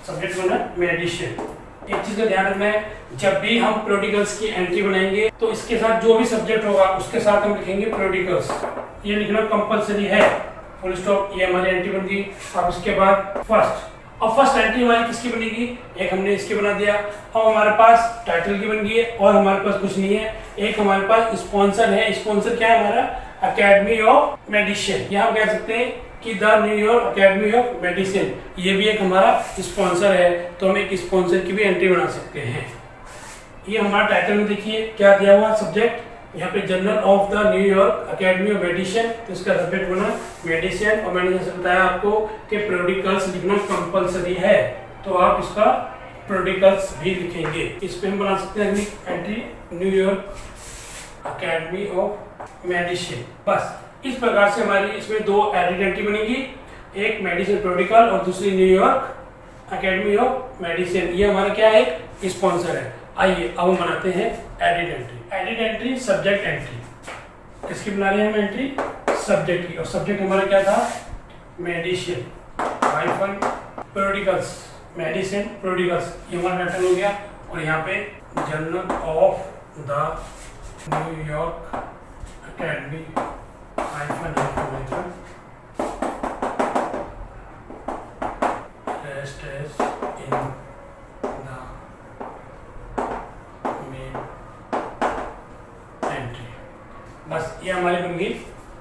सब्जेक्ट बना मेडिसिन। एक चीज का ध्यान रखना है, जब भी हम प्रोडिकल्स की एंट्री बनाएंगे तो इसके साथ जो भी सब्जेक्ट होगा उसके साथ हम लिखेंगे प्रोडिकल्स, ये लिखना कंपलसरी है, फुल स्टॉप। ये हमारी एंट्री बन गई। अब उसके बाद फर्स्ट, अब फर्स्ट एंट्री हमारी किसकी बनेगी, एक हमने इसकी बना दिया। अब हमारे पास टाइटल की बन गई है और हमारे पास कुछ नहीं है, एक हमारे पास स्पॉन्सर है। स्पॉन्सर क्या है हमारा एकेडमी ऑफ मेडिसिन, यहाँ हम कह सकते हैं कि the New York academy of medicine, ये भी एक हमारा स्पॉन्सर है, तो हम एक स्पॉन्सर की भी एंट्री बना सकते हैं। ये हमारा टाइटल में देखिए क्या दिया हुआ सब्जेक्ट, यहाँ पे journal of the New York academy of medicine, तो इसका सब्जेक्ट बना मेडिसिन। और मैंने जैसे बताया आपको कि प्रोडिकल्स लिखना कंपलसरी है, तो आप इसका प्रोडिकल्स भी लिखेंगे। इस पे हम बना सकते हैं entry New York academy of medicine. बस इस प्रकार से हमारी इसमें 2 एडिट एंट्री बनेगी, एक मेडिसिन प्रोडिकल और दूसरी न्यूयॉर्क एकेडमी ऑफ मेडिसिन। ये हमारा क्या है एक स्पॉन्सर है। आइए अब हम बनाते हैं edit entry. Edit entry subject entry, किसकी बना रहे हैं हम एंट्री सब्जेक्ट की, और सब्जेक्ट हमारा क्या था medicine hyphen periodicals, medicine periodicals, ये हमारा पैटर्न हो गया। और यहाँ पे journal of the New York academy hyphen hyphen rest as in the main entry. बस ये हमारी बन गई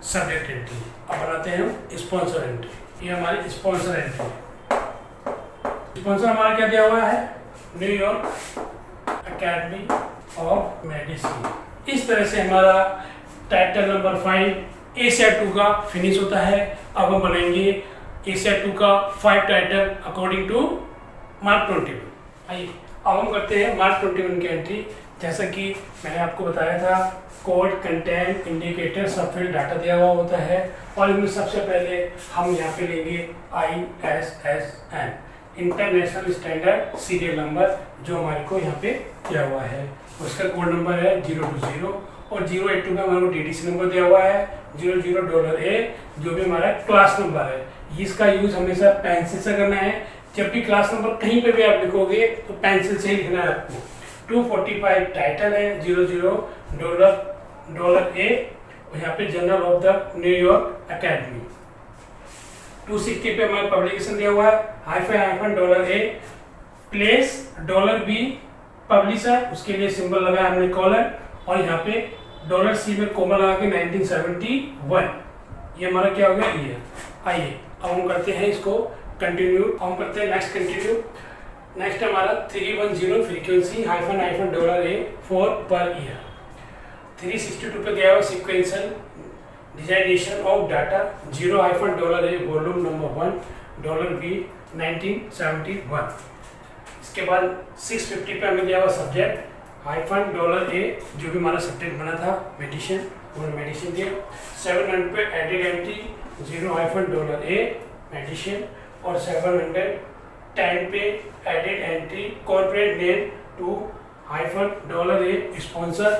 सब्जेक्ट एंट्री। अब बनाते हैं हम स्पॉन्सर एंट्री। ये हमारी स्पॉन्सर एंट्री। स्पॉन्सर हमारा क्या दिया हुआ है न्यूयॉर्क एकेडमी ऑफ मेडिसिन। इस तरह से हमारा टाइटल नंबर 5 एशिया 2 का फिनिश होता है। अब हम बनाएंगे एशिया 2 का 5 टाइटल अकॉर्डिंग टू मार्क 21। आइए अब हम करते हैं मार्क 21 की एंट्री। जैसा कि मैंने आपको बताया था कोड कंटेंट इंडिकेटर सब फील्ड डाटा दिया हुआ होता है, और इनमें सबसे पहले हम यहाँ पे लेंगे ISSN international standard serial number, जो हमारे को यहाँ पे दिया हुआ है। उसका कोड नंबर है 020 और 082 का हमारे को DDC नंबर दिया हुआ है 00$A, जो भी हमारा क्लास नंबर है। इसका यूज हमेशा पेंसिल से करना है। जब भी क्लास नंबर कहीं पे भी आप लिखोगे तो पेंसिल से ही लिखना है आपको। 245 टाइटल है, $00 $A और यहाँ पे journal of the New York academy. 260 पे हमारा पब्लिकेशन दिया हुआ है, $A प्लेस $B पब्लिशर, उसके लिए सिंबल लगाया हमने कॉलन, और यहाँ पे $C में कोमा लगा के 1971। ये हमारा क्या हो गया ईयर। आइए अब हम करते हैं इसको कंटिन्यू, हम करते हैं नेक्स्ट कंटिन्यू। नेक्स्ट हमारा 310 frequency $A for per year. 362 पे गया हुआ sequential designation of data $0-A volume number 1 $B 1971। इसके बाद 650 पे हमें दिया हुआ सब्जेक्ट $A जो भी हमारा सब्जेक्ट बना था मेडिसिन, उन्होंने मेडिसिन दिया। 700 पे एडेड एंट्री $0-A मेडिसिन, और 710 पे added entry corporate name $A sponsor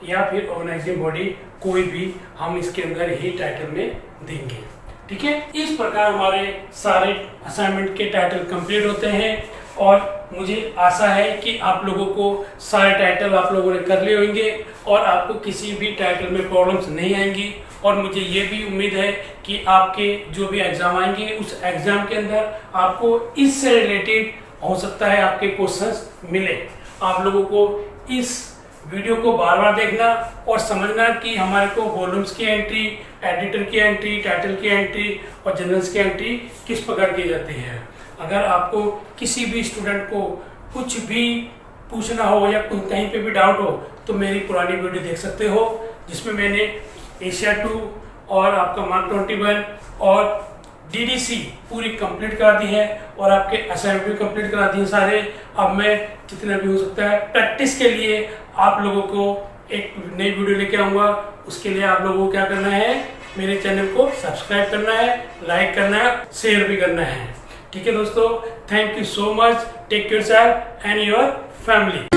या फिर ऑर्गेनाइजिंग बॉडी, कोई भी हम इसके अंदर ही टाइटल में देंगे। ठीक है, इस प्रकार हमारे सारे असाइनमेंट के टाइटल कंप्लीट होते हैं और मुझे आशा है कि आप लोगों को सारे टाइटल आप लोगों ने कर लिए होंगे और आपको किसी भी टाइटल में प्रॉब्लम्स नहीं आएंगी। और मुझे ये भी उम्मीद है कि आपके जो भी एग्जाम आएंगे उस एग्जाम के अंदर आपको इससे रिलेटेड हो सकता है आपके क्वेश्चंस मिले। आप लोगों को इस वीडियो को बार बार देखना और समझना कि हमारे को वॉल्यूम्स की एंट्री, एडिटर की एंट्री, टाइटल की एंट्री और जर्नल्स की एंट्री किस प्रकार की जाती है। अगर आपको किसी भी स्टूडेंट को कुछ भी पूछना हो या कहीं पे भी डाउट हो तो मेरी पुरानी वीडियो देख सकते हो, जिसमें मैंने एशिया 2 और आपका मार्क 21 और DDC पूरी कंप्लीट करा दी है और आपके असाइनमेंट भी कंप्लीट करा दिए सारे। अब मैं जितना भी हो सकता है प्रैक्टिस के लिए आप लोगों को एक नई वीडियो लेके आऊँगा। उसके लिए आप लोगों को क्या करना है, मेरे चैनल को सब्सक्राइब करना है, लाइक करना है, शेयर भी करना है। ठीक है दोस्तों, thank you so much, take care self and your family.